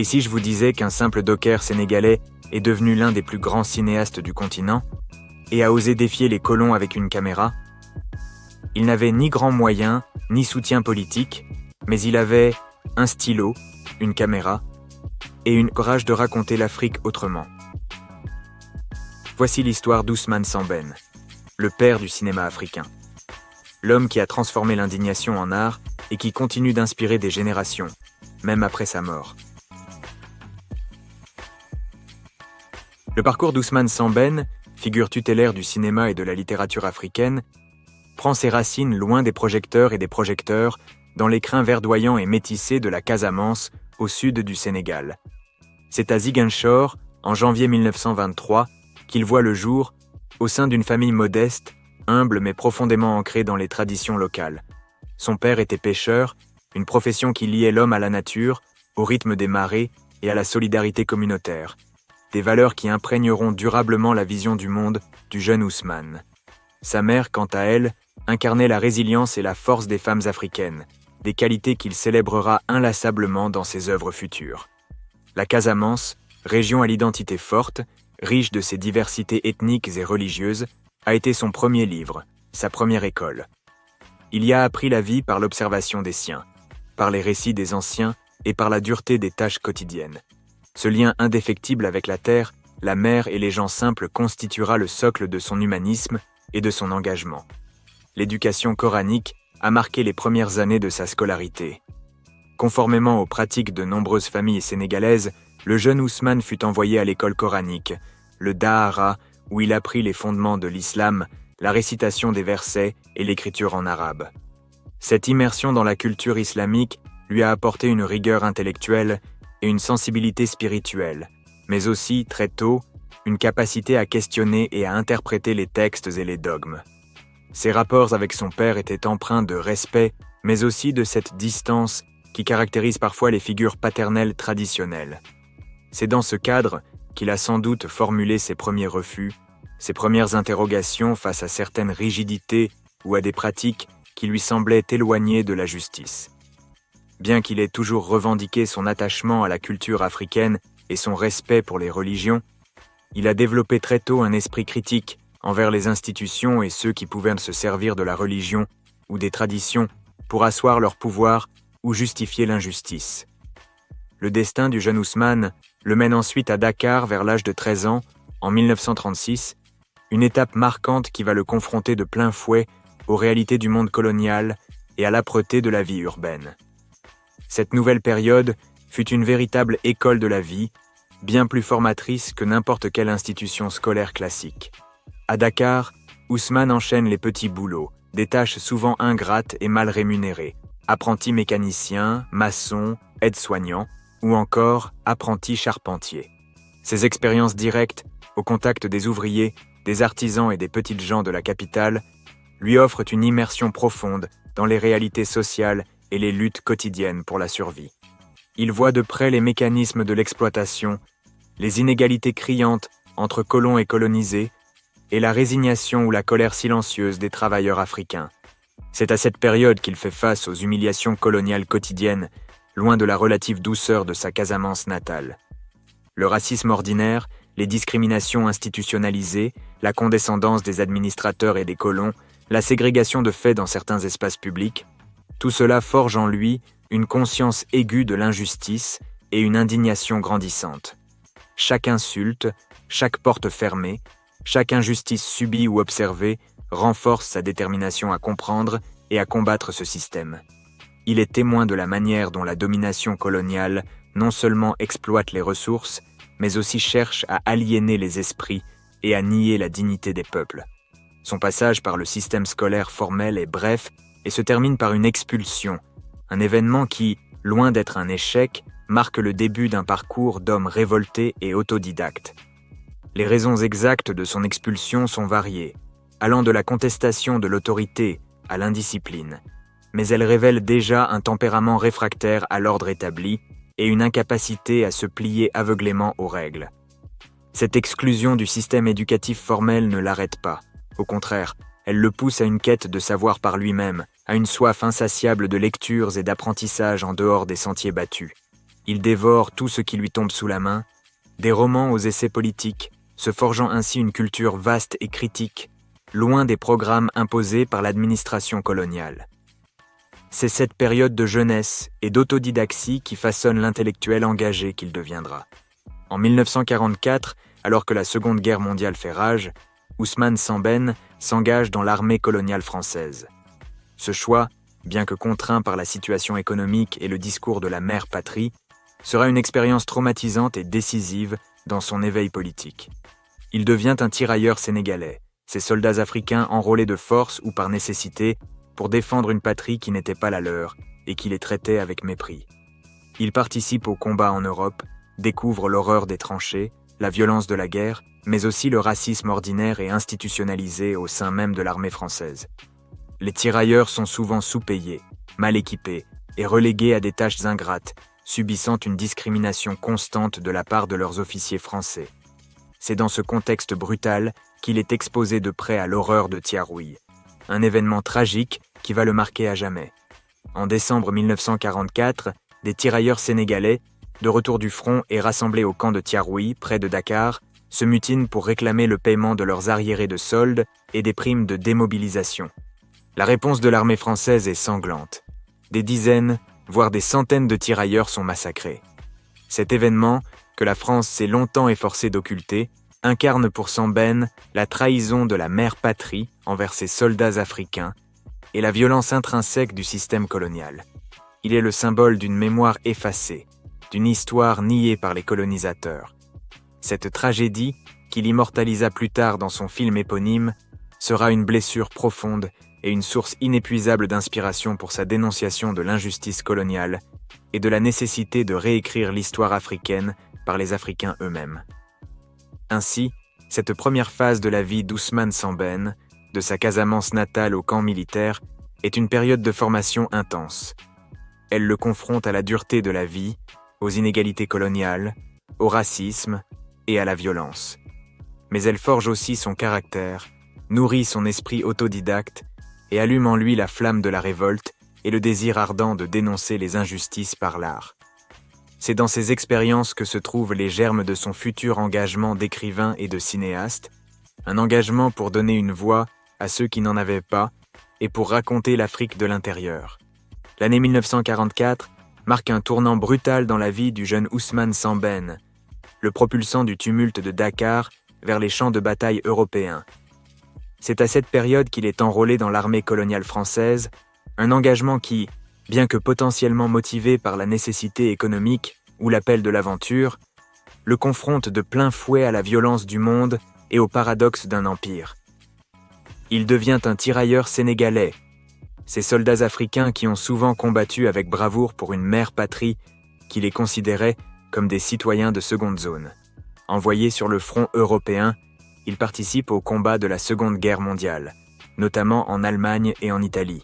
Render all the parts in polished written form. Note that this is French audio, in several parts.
Et si je vous disais qu'un simple docker sénégalais est devenu l'un des plus grands cinéastes du continent et a osé défier les colons avec une caméra? Il n'avait ni grands moyens, ni soutien politique, mais il avait un stylo, une caméra et une courage de raconter l'Afrique autrement. Voici l'histoire d'Ousmane Sembène, le père du cinéma africain. L'homme qui a transformé l'indignation en art et qui continue d'inspirer des générations, même après sa mort. Le parcours d'Ousmane Sembène, figure tutélaire du cinéma et de la littérature africaine, prend ses racines loin des projecteurs et des projecteurs, dans l'écrin verdoyant et métissé de la Casamance, au sud du Sénégal. C'est à Ziguinchor, en janvier 1923, qu'il voit le jour, au sein d'une famille modeste, humble mais profondément ancrée dans les traditions locales. Son père était pêcheur, une profession qui liait l'homme à la nature, au rythme des marées et à la solidarité communautaire. Des valeurs qui imprégneront durablement la vision du monde du jeune Ousmane. Sa mère, quant à elle, incarnait la résilience et la force des femmes africaines, des qualités qu'il célébrera inlassablement dans ses œuvres futures. La Casamance, région à l'identité forte, riche de ses diversités ethniques et religieuses, a été son premier livre, sa première école. Il y a appris la vie par l'observation des siens, par les récits des anciens et par la dureté des tâches quotidiennes. Ce lien indéfectible avec la terre, la mer et les gens simples constituera le socle de son humanisme et de son engagement. L'éducation coranique a marqué les premières années de sa scolarité. Conformément aux pratiques de nombreuses familles sénégalaises, le jeune Ousmane fut envoyé à l'école coranique, le Dahara, où il apprit les fondements de l'islam, la récitation des versets et l'écriture en arabe. Cette immersion dans la culture islamique lui a apporté une rigueur intellectuelle et une sensibilité spirituelle, mais aussi, très tôt, une capacité à questionner et à interpréter les textes et les dogmes. Ses rapports avec son père étaient empreints de respect, mais aussi de cette distance qui caractérise parfois les figures paternelles traditionnelles. C'est dans ce cadre qu'il a sans doute formulé ses premiers refus, ses premières interrogations face à certaines rigidités ou à des pratiques qui lui semblaient éloignées de la justice. Bien qu'il ait toujours revendiqué son attachement à la culture africaine et son respect pour les religions, il a développé très tôt un esprit critique envers les institutions et ceux qui pouvaient se servir de la religion ou des traditions pour asseoir leur pouvoir ou justifier l'injustice. Le destin du jeune Ousmane le mène ensuite à Dakar vers l'âge de 13 ans, en 1936, une étape marquante qui va le confronter de plein fouet aux réalités du monde colonial et à l'âpreté de la vie urbaine. Cette nouvelle période fut une véritable école de la vie, bien plus formatrice que n'importe quelle institution scolaire classique. À Dakar, Ousmane enchaîne les petits boulots, des tâches souvent ingrates et mal rémunérées, apprenti mécanicien, maçon, aide-soignant ou encore apprenti charpentier. Ces expériences directes, au contact des ouvriers, des artisans et des petites gens de la capitale, lui offrent une immersion profonde dans les réalités sociales et les luttes quotidiennes pour la survie. Il voit de près les mécanismes de l'exploitation, les inégalités criantes entre colons et colonisés, et la résignation ou la colère silencieuse des travailleurs africains. C'est à cette période qu'il fait face aux humiliations coloniales quotidiennes, loin de la relative douceur de sa Casamance natale. Le racisme ordinaire, les discriminations institutionnalisées, la condescendance des administrateurs et des colons, la ségrégation de fait dans certains espaces publics, tout cela forge en lui une conscience aiguë de l'injustice et une indignation grandissante. Chaque insulte, chaque porte fermée, chaque injustice subie ou observée renforce sa détermination à comprendre et à combattre ce système. Il est témoin de la manière dont la domination coloniale non seulement exploite les ressources, mais aussi cherche à aliéner les esprits et à nier la dignité des peuples. Son passage par le système scolaire formel est bref et se termine par une expulsion, un événement qui, loin d'être un échec, marque le début d'un parcours d'homme révolté et autodidacte. Les raisons exactes de son expulsion sont variées, allant de la contestation de l'autorité à l'indiscipline, mais elles révèlent déjà un tempérament réfractaire à l'ordre établi et une incapacité à se plier aveuglément aux règles. Cette exclusion du système éducatif formel ne l'arrête pas. Au contraire, elle le pousse à une quête de savoir par lui-même, à une soif insatiable de lectures et d'apprentissage en dehors des sentiers battus. Il dévore tout ce qui lui tombe sous la main, des romans aux essais politiques, se forgeant ainsi une culture vaste et critique, loin des programmes imposés par l'administration coloniale. C'est cette période de jeunesse et d'autodidaxie qui façonne l'intellectuel engagé qu'il deviendra. En 1944, alors que la Seconde Guerre mondiale fait rage, Ousmane Sembène s'engage dans l'armée coloniale française. Ce choix, bien que contraint par la situation économique et le discours de la mère patrie, sera une expérience traumatisante et décisive dans son éveil politique. Il devient un tirailleur sénégalais, ces soldats africains enrôlés de force ou par nécessité pour défendre une patrie qui n'était pas la leur et qui les traitait avec mépris. Il participe aux combats en Europe, découvre l'horreur des tranchées, la violence de la guerre, mais aussi le racisme ordinaire et institutionnalisé au sein même de l'armée française. Les tirailleurs sont souvent sous-payés, mal équipés et relégués à des tâches ingrates, subissant une discrimination constante de la part de leurs officiers français. C'est dans ce contexte brutal qu'il est exposé de près à l'horreur de Thiaroye, un événement tragique qui va le marquer à jamais. En décembre 1944, des tirailleurs sénégalais, de retour du front et rassemblés au camp de Thiaroye, près de Dakar, se mutinent pour réclamer le paiement de leurs arriérés de solde et des primes de démobilisation. La réponse de l'armée française est sanglante. Des dizaines, voire des centaines de tirailleurs sont massacrés. Cet événement, que la France s'est longtemps efforcée d'occulter, incarne pour Sembène la trahison de la mère patrie envers ses soldats africains et la violence intrinsèque du système colonial. Il est le symbole d'une mémoire effacée, d'une histoire niée par les colonisateurs. Cette tragédie, qu'il immortalisa plus tard dans son film éponyme, sera une blessure profonde et une source inépuisable d'inspiration pour sa dénonciation de l'injustice coloniale et de la nécessité de réécrire l'histoire africaine par les Africains eux-mêmes. Ainsi, cette première phase de la vie d'Ousmane Sembène, de sa Casamance natale au camp militaire, est une période de formation intense. Elle le confronte à la dureté de la vie, aux inégalités coloniales, au racisme et à la violence. Mais elle forge aussi son caractère, nourrit son esprit autodidacte et allume en lui la flamme de la révolte et le désir ardent de dénoncer les injustices par l'art. C'est dans ces expériences que se trouvent les germes de son futur engagement d'écrivain et de cinéaste, un engagement pour donner une voix à ceux qui n'en avaient pas et pour raconter l'Afrique de l'intérieur. L'année 1944 marque un tournant brutal dans la vie du jeune Ousmane Sembène, le propulsant du tumulte de Dakar vers les champs de bataille européens. C'est à cette période qu'il est enrôlé dans l'armée coloniale française, un engagement qui, bien que potentiellement motivé par la nécessité économique ou l'appel de l'aventure, le confronte de plein fouet à la violence du monde et au paradoxe d'un empire. Il devient un tirailleur sénégalais, ces soldats africains qui ont souvent combattu avec bravoure pour une mère patrie qui les considérait comme des citoyens de seconde zone. Envoyés sur le front européen, ils participent aux combats de la Seconde Guerre mondiale, notamment en Allemagne et en Italie.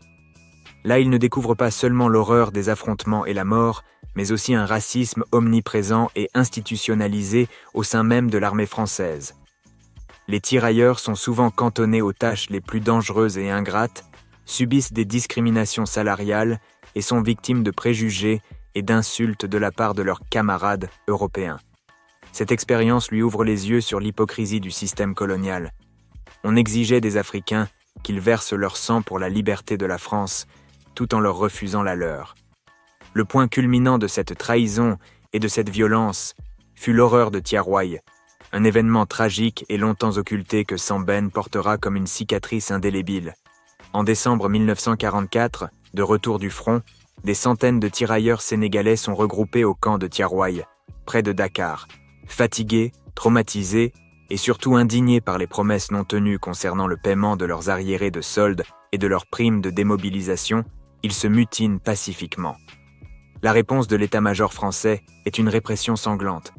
Là, ils ne découvrent pas seulement l'horreur des affrontements et la mort, mais aussi un racisme omniprésent et institutionnalisé au sein même de l'armée française. Les tirailleurs sont souvent cantonnés aux tâches les plus dangereuses et ingrates, subissent des discriminations salariales et sont victimes de préjugés et d'insultes de la part de leurs camarades européens. Cette expérience lui ouvre les yeux sur l'hypocrisie du système colonial. On exigeait des Africains qu'ils versent leur sang pour la liberté de la France, tout en leur refusant la leur. Le point culminant de cette trahison et de cette violence fut l'horreur de Thiaroye, un événement tragique et longtemps occulté que Sembène portera comme une cicatrice indélébile. En décembre 1944, de retour du front, des centaines de tirailleurs sénégalais sont regroupés au camp de Thiaroye, près de Dakar. Fatigués, traumatisés et surtout indignés par les promesses non tenues concernant le paiement de leurs arriérés de solde et de leurs primes de démobilisation, ils se mutinent pacifiquement. La réponse de l'état-major français est une répression sanglante.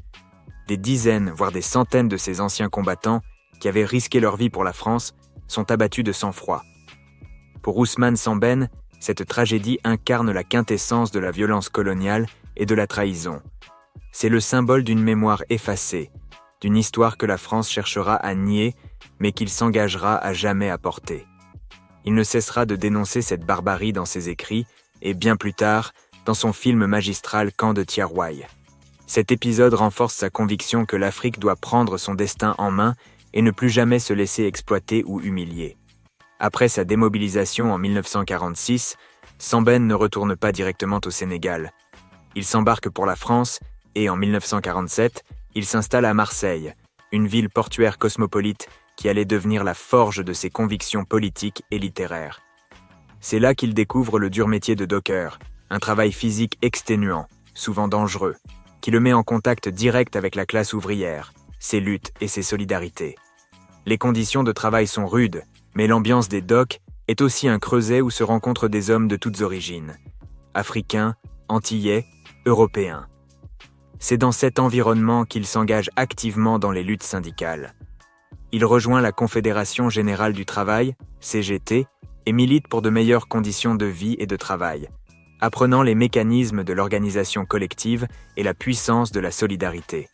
Des dizaines, voire des centaines de ces anciens combattants, qui avaient risqué leur vie pour la France, sont abattus de sang-froid. Pour Ousmane Sembène, cette tragédie incarne la quintessence de la violence coloniale et de la trahison. C'est le symbole d'une mémoire effacée, d'une histoire que la France cherchera à nier, mais qu'il s'engagera à jamais à porter. Il ne cessera de dénoncer cette barbarie dans ses écrits, et bien plus tard, dans son film magistral Camp de Tiaroy. Cet épisode renforce sa conviction que l'Afrique doit prendre son destin en main et ne plus jamais se laisser exploiter ou humilier. Après sa démobilisation en 1946, Sambène ne retourne pas directement au Sénégal. Il s'embarque pour la France et en 1947, il s'installe à Marseille, une ville portuaire cosmopolite qui allait devenir la forge de ses convictions politiques et littéraires. C'est là qu'il découvre le dur métier de docker, un travail physique exténuant, souvent dangereux, qui le met en contact direct avec la classe ouvrière, ses luttes et ses solidarités. Les conditions de travail sont rudes, mais l'ambiance des docks est aussi un creuset où se rencontrent des hommes de toutes origines, africains, antillais, européens. C'est dans cet environnement qu'il s'engage activement dans les luttes syndicales. Il rejoint la Confédération Générale du Travail, CGT, et milite pour de meilleures conditions de vie et de travail, apprenant les mécanismes de l'organisation collective et la puissance de la solidarité.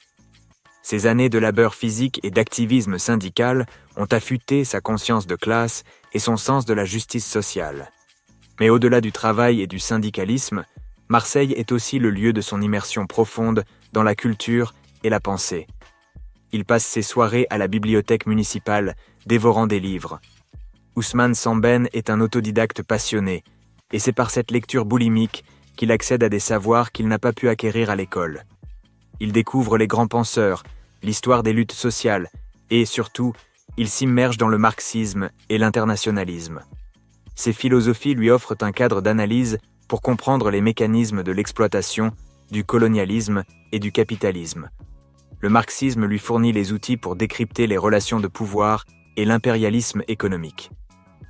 Ces années de labeur physique et d'activisme syndical ont affûté sa conscience de classe et son sens de la justice sociale. Mais au-delà du travail et du syndicalisme, Marseille est aussi le lieu de son immersion profonde dans la culture et la pensée. Il passe ses soirées à la bibliothèque municipale, dévorant des livres. Ousmane Sambène est un autodidacte passionné, et c'est par cette lecture boulimique qu'il accède à des savoirs qu'il n'a pas pu acquérir à l'école. Il découvre les grands penseurs, l'histoire des luttes sociales, et surtout, il s'immerge dans le marxisme et l'internationalisme. Ces philosophies lui offrent un cadre d'analyse pour comprendre les mécanismes de l'exploitation, du colonialisme et du capitalisme. Le marxisme lui fournit les outils pour décrypter les relations de pouvoir et l'impérialisme économique.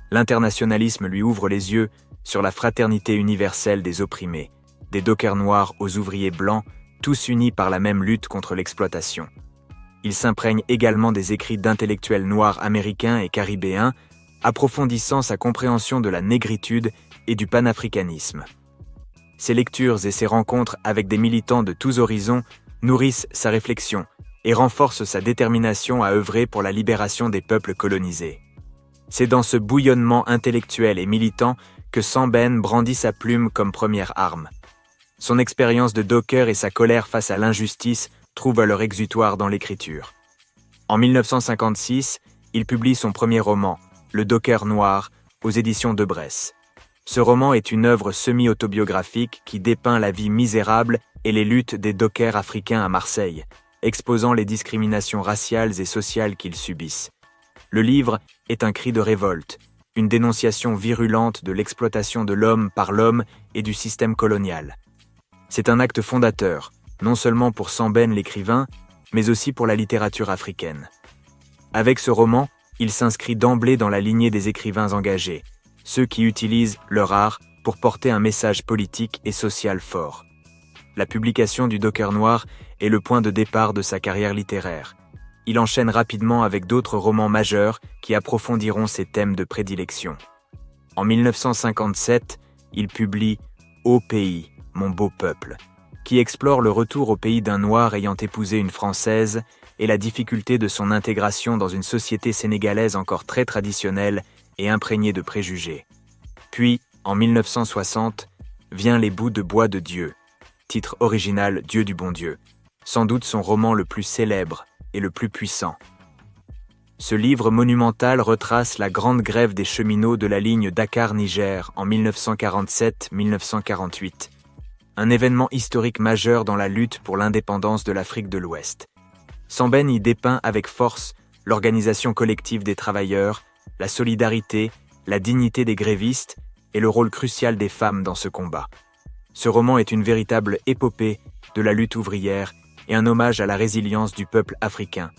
L'internationalisme lui ouvre les yeux sur la fraternité universelle des opprimés, des dockers noirs aux ouvriers blancs, tous unis par la même lutte contre l'exploitation. Il s'imprègne également des écrits d'intellectuels noirs américains et caribéens, approfondissant sa compréhension de la négritude et du panafricanisme. Ses lectures et ses rencontres avec des militants de tous horizons nourrissent sa réflexion et renforcent sa détermination à œuvrer pour la libération des peuples colonisés. C'est dans ce bouillonnement intellectuel et militant que Sambène brandit sa plume comme première arme. Son expérience de docker et sa colère face à l'injustice trouvent leur exutoire dans l'écriture. En 1956, il publie son premier roman, Le Docker Noir, aux éditions de Bresse. Ce roman est une œuvre semi-autobiographique qui dépeint la vie misérable et les luttes des dockers africains à Marseille, exposant les discriminations raciales et sociales qu'ils subissent. Le livre est un cri de révolte, une dénonciation virulente de l'exploitation de l'homme par l'homme et du système colonial. C'est un acte fondateur, non seulement pour Sambène l'écrivain, mais aussi pour la littérature africaine. Avec ce roman, il s'inscrit d'emblée dans la lignée des écrivains engagés, ceux qui utilisent leur art pour porter un message politique et social fort. La publication du Docker Noir est le point de départ de sa carrière littéraire. Il enchaîne rapidement avec d'autres romans majeurs qui approfondiront ses thèmes de prédilection. En 1957, il publie « Ô pays, mon beau peuple », qui explore le retour au pays d'un Noir ayant épousé une Française et la difficulté de son intégration dans une société sénégalaise encore très traditionnelle et imprégnée de préjugés. Puis, en 1960, vient Les bouts de bois de Dieu, titre original Dieu du bon Dieu, sans doute son roman le plus célèbre et le plus puissant. Ce livre monumental retrace la grande grève des cheminots de la ligne Dakar-Niger en 1947-1948, un événement historique majeur dans la lutte pour l'indépendance de l'Afrique de l'Ouest. Sambène y dépeint avec force l'organisation collective des travailleurs, la solidarité, la dignité des grévistes et le rôle crucial des femmes dans ce combat. Ce roman est une véritable épopée de la lutte ouvrière et un hommage à la résilience du peuple africain.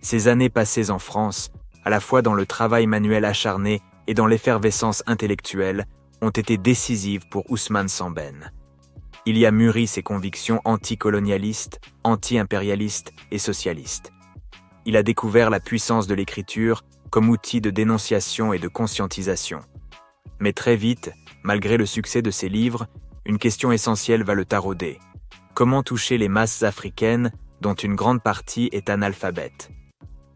Ces années passées en France, à la fois dans le travail manuel acharné et dans l'effervescence intellectuelle, ont été décisives pour Ousmane Sambène. Il y a mûri ses convictions anticolonialistes, anti-impérialistes et socialistes. Il a découvert la puissance de l'écriture comme outil de dénonciation et de conscientisation. Mais très vite, malgré le succès de ses livres, une question essentielle va le tarauder. Comment toucher les masses africaines, dont une grande partie est analphabète?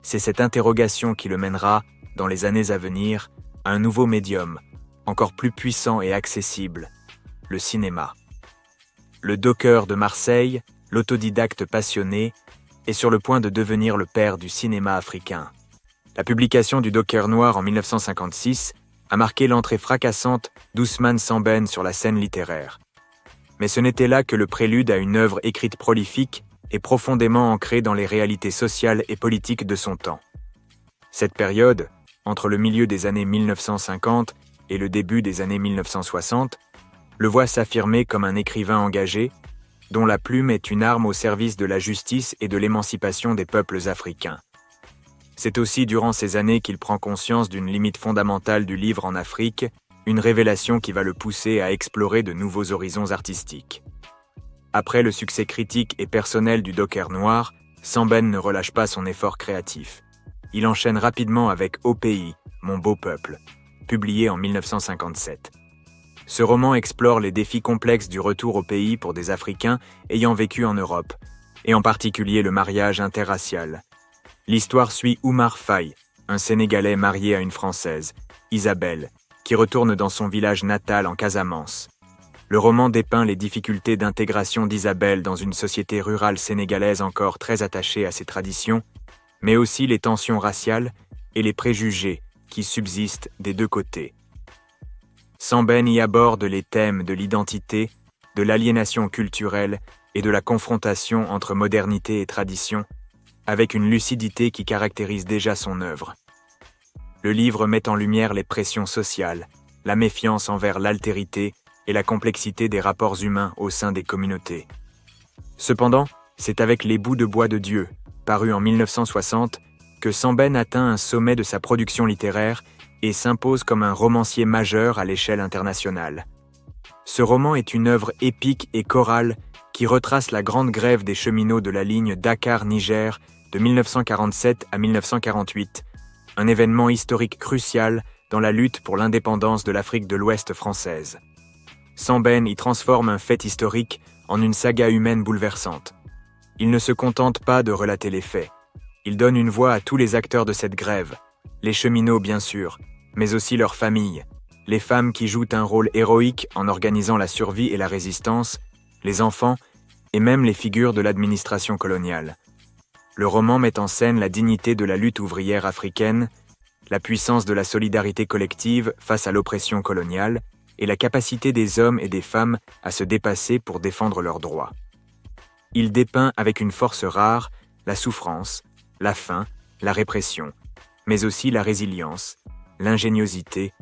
C'est cette interrogation qui le mènera, dans les années à venir, à un nouveau médium, encore plus puissant et accessible, le cinéma. le docker de Marseille, l'autodidacte passionné, est sur le point de devenir le père du cinéma africain. La publication du Docker noir en 1956 a marqué l'entrée fracassante d'Ousmane Sembène sur la scène littéraire. Mais ce n'était là que le prélude à une œuvre écrite prolifique et profondément ancrée dans les réalités sociales et politiques de son temps. Cette période, entre le milieu des années 1950 et le début des années 1960, le voit s'affirmer comme un écrivain engagé, dont la plume est une arme au service de la justice et de l'émancipation des peuples africains. C'est aussi durant ces années qu'il prend conscience d'une limite fondamentale du livre en Afrique, une révélation qui va le pousser à explorer de nouveaux horizons artistiques. Après le succès critique et personnel du Docker noir, Sembène ne relâche pas son effort créatif. Il enchaîne rapidement avec Au pays, mon beau peuple, publié en 1957. Ce roman explore les défis complexes du retour au pays pour des Africains ayant vécu en Europe, et en particulier le mariage interracial. L'histoire suit Oumar Faye, un Sénégalais marié à une Française, Isabelle, qui retourne dans son village natal en Casamance. Le roman dépeint les difficultés d'intégration d'Isabelle dans une société rurale sénégalaise encore très attachée à ses traditions, mais aussi les tensions raciales et les préjugés qui subsistent des deux côtés. Sembène y aborde les thèmes de l'identité, de l'aliénation culturelle et de la confrontation entre modernité et tradition, avec une lucidité qui caractérise déjà son œuvre. Le livre met en lumière les pressions sociales, la méfiance envers l'altérité et la complexité des rapports humains au sein des communautés. Cependant, c'est avec Les bouts de bois de Dieu, paru en 1960, que Sembène atteint un sommet de sa production littéraire et s'impose comme un romancier majeur à l'échelle internationale. Ce roman est une œuvre épique et chorale qui retrace la grande grève des cheminots de la ligne Dakar-Niger de 1947 à 1948, un événement historique crucial dans la lutte pour l'indépendance de l'Afrique de l'Ouest française. Sembène y transforme un fait historique en une saga humaine bouleversante. Il ne se contente pas de relater les faits. Il donne une voix à tous les acteurs de cette grève, les cheminots bien sûr, mais aussi leurs familles, les femmes qui jouent un rôle héroïque en organisant la survie et la résistance, les enfants et même les figures de l'administration coloniale. Le roman met en scène la dignité de la lutte ouvrière africaine, la puissance de la solidarité collective face à l'oppression coloniale et la capacité des hommes et des femmes à se dépasser pour défendre leurs droits. Il dépeint avec une force rare la souffrance, la faim, la répression, mais aussi la résilience, l'ingéniosité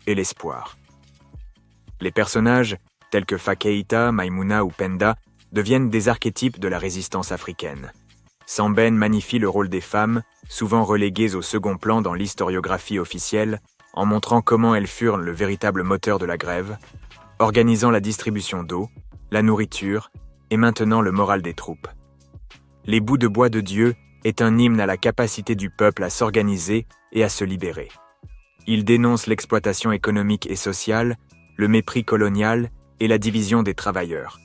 et l'espoir. Les personnages, tels que Fakeïta, Maïmouna ou Penda, deviennent des archétypes de la résistance africaine. Sembène magnifie le rôle des femmes, souvent reléguées au second plan dans l'historiographie officielle, en montrant comment elles furent le véritable moteur de la grève, organisant la distribution d'eau, la nourriture et maintenant le moral des troupes. Les bouts de bois de Dieu est un hymne à la capacité du peuple à s'organiser et à se libérer. Il dénonce l'exploitation économique et sociale, le mépris colonial et la division des travailleurs.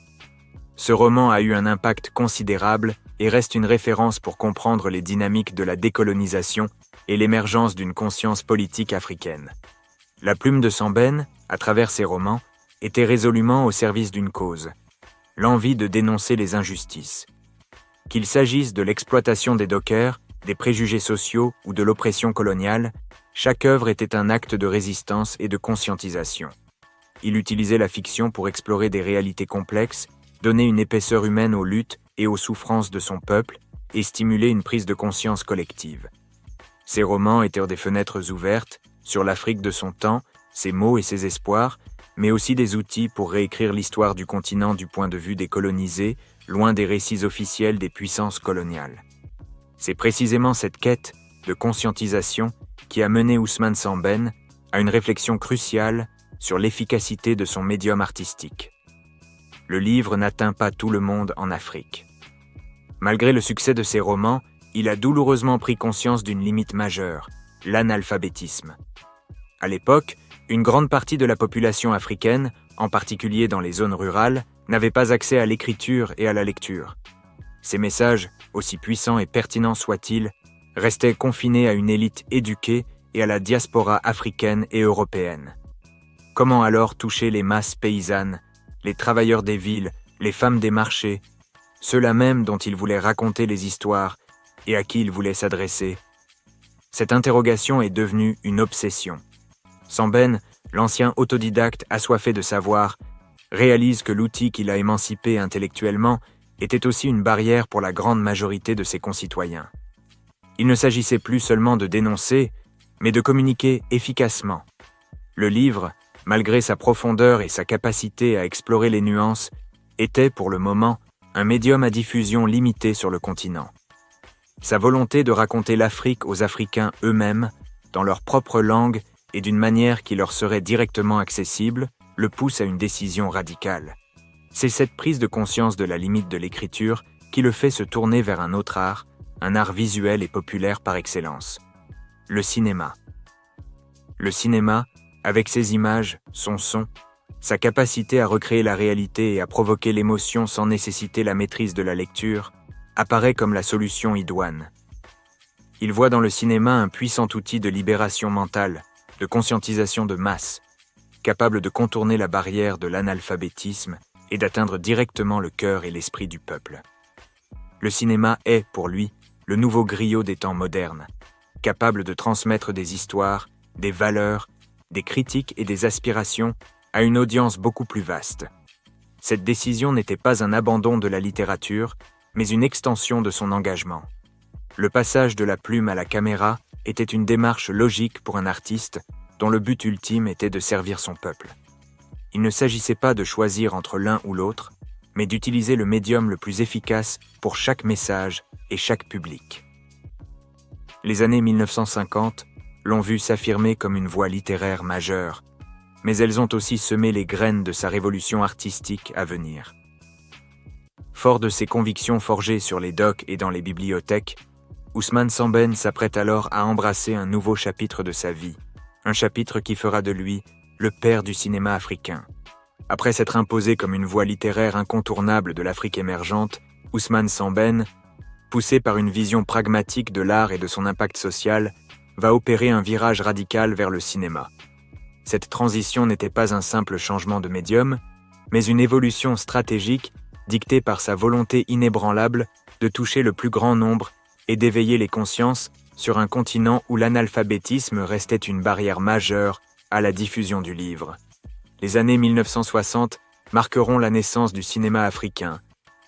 Ce roman a eu un impact considérable et reste une référence pour comprendre les dynamiques de la décolonisation et l'émergence d'une conscience politique africaine. La plume de Sembène, à travers ses romans, était résolument au service d'une cause, l'envie de dénoncer les injustices. Qu'il s'agisse de l'exploitation des dockers, des préjugés sociaux ou de l'oppression coloniale, chaque œuvre était un acte de résistance et de conscientisation. Il utilisait la fiction pour explorer des réalités complexes, donner une épaisseur humaine aux luttes et aux souffrances de son peuple et stimuler une prise de conscience collective. Ses romans étaient des fenêtres ouvertes sur l'Afrique de son temps, ses maux et ses espoirs, mais aussi des outils pour réécrire l'histoire du continent du point de vue des colonisés, loin des récits officiels des puissances coloniales. C'est précisément cette quête de conscientisation qui a mené Ousmane Sembène à une réflexion cruciale sur l'efficacité de son médium artistique. Le livre n'atteint pas tout le monde en Afrique. Malgré le succès de ses romans, il a douloureusement pris conscience d'une limite majeure, l'analphabétisme. À l'époque, une grande partie de la population africaine, en particulier dans les zones rurales, n'avait pas accès à l'écriture et à la lecture. Ces messages, aussi puissants et pertinents soient-ils, restaient confinés à une élite éduquée et à la diaspora africaine et européenne. Comment alors toucher les masses paysannes, les travailleurs des villes, les femmes des marchés, ceux-là même dont il voulait raconter les histoires et à qui il voulait s'adresser. Cette interrogation est devenue une obsession. Samben, l'ancien autodidacte assoiffé de savoir, réalise que l'outil qui l'a émancipé intellectuellement était aussi une barrière pour la grande majorité de ses concitoyens. Il ne s'agissait plus seulement de dénoncer, mais de communiquer efficacement. Le livre, malgré sa profondeur et sa capacité à explorer les nuances, était, pour le moment, un médium à diffusion limitée sur le continent. Sa volonté de raconter l'Afrique aux Africains eux-mêmes, dans leur propre langue et d'une manière qui leur serait directement accessible, le pousse à une décision radicale. C'est cette prise de conscience de la limite de l'écriture qui le fait se tourner vers un autre art, un art visuel et populaire par excellence. Le cinéma. Le cinéma, avec ses images, son son, sa capacité à recréer la réalité et à provoquer l'émotion sans nécessiter la maîtrise de la lecture, apparaît comme la solution idoine. Il voit dans le cinéma un puissant outil de libération mentale, de conscientisation de masse, capable de contourner la barrière de l'analphabétisme et d'atteindre directement le cœur et l'esprit du peuple. Le cinéma est, pour lui, le nouveau griot des temps modernes, capable de transmettre des histoires, des valeurs, des critiques et des aspirations à une audience beaucoup plus vaste. Cette décision n'était pas un abandon de la littérature, mais une extension de son engagement. Le passage de la plume à la caméra était une démarche logique pour un artiste dont le but ultime était de servir son peuple. Il ne s'agissait pas de choisir entre l'un ou l'autre, mais d'utiliser le médium le plus efficace pour chaque message et chaque public. Les années 1950 l'ont vu s'affirmer comme une voie littéraire majeure, mais elles ont aussi semé les graines de sa révolution artistique à venir. Fort de ses convictions forgées sur les docks et dans les bibliothèques, Ousmane Sembène s'apprête alors à embrasser un nouveau chapitre de sa vie, un chapitre qui fera de lui le père du cinéma africain. Après s'être imposé comme une voie littéraire incontournable de l'Afrique émergente, Ousmane Sembène, poussé par une vision pragmatique de l'art et de son impact social, va opérer un virage radical vers le cinéma. Cette transition n'était pas un simple changement de médium, mais une évolution stratégique dictée par sa volonté inébranlable de toucher le plus grand nombre et d'éveiller les consciences sur un continent où l'analphabétisme restait une barrière majeure à la diffusion du livre. Les années 1960 marqueront la naissance du cinéma africain,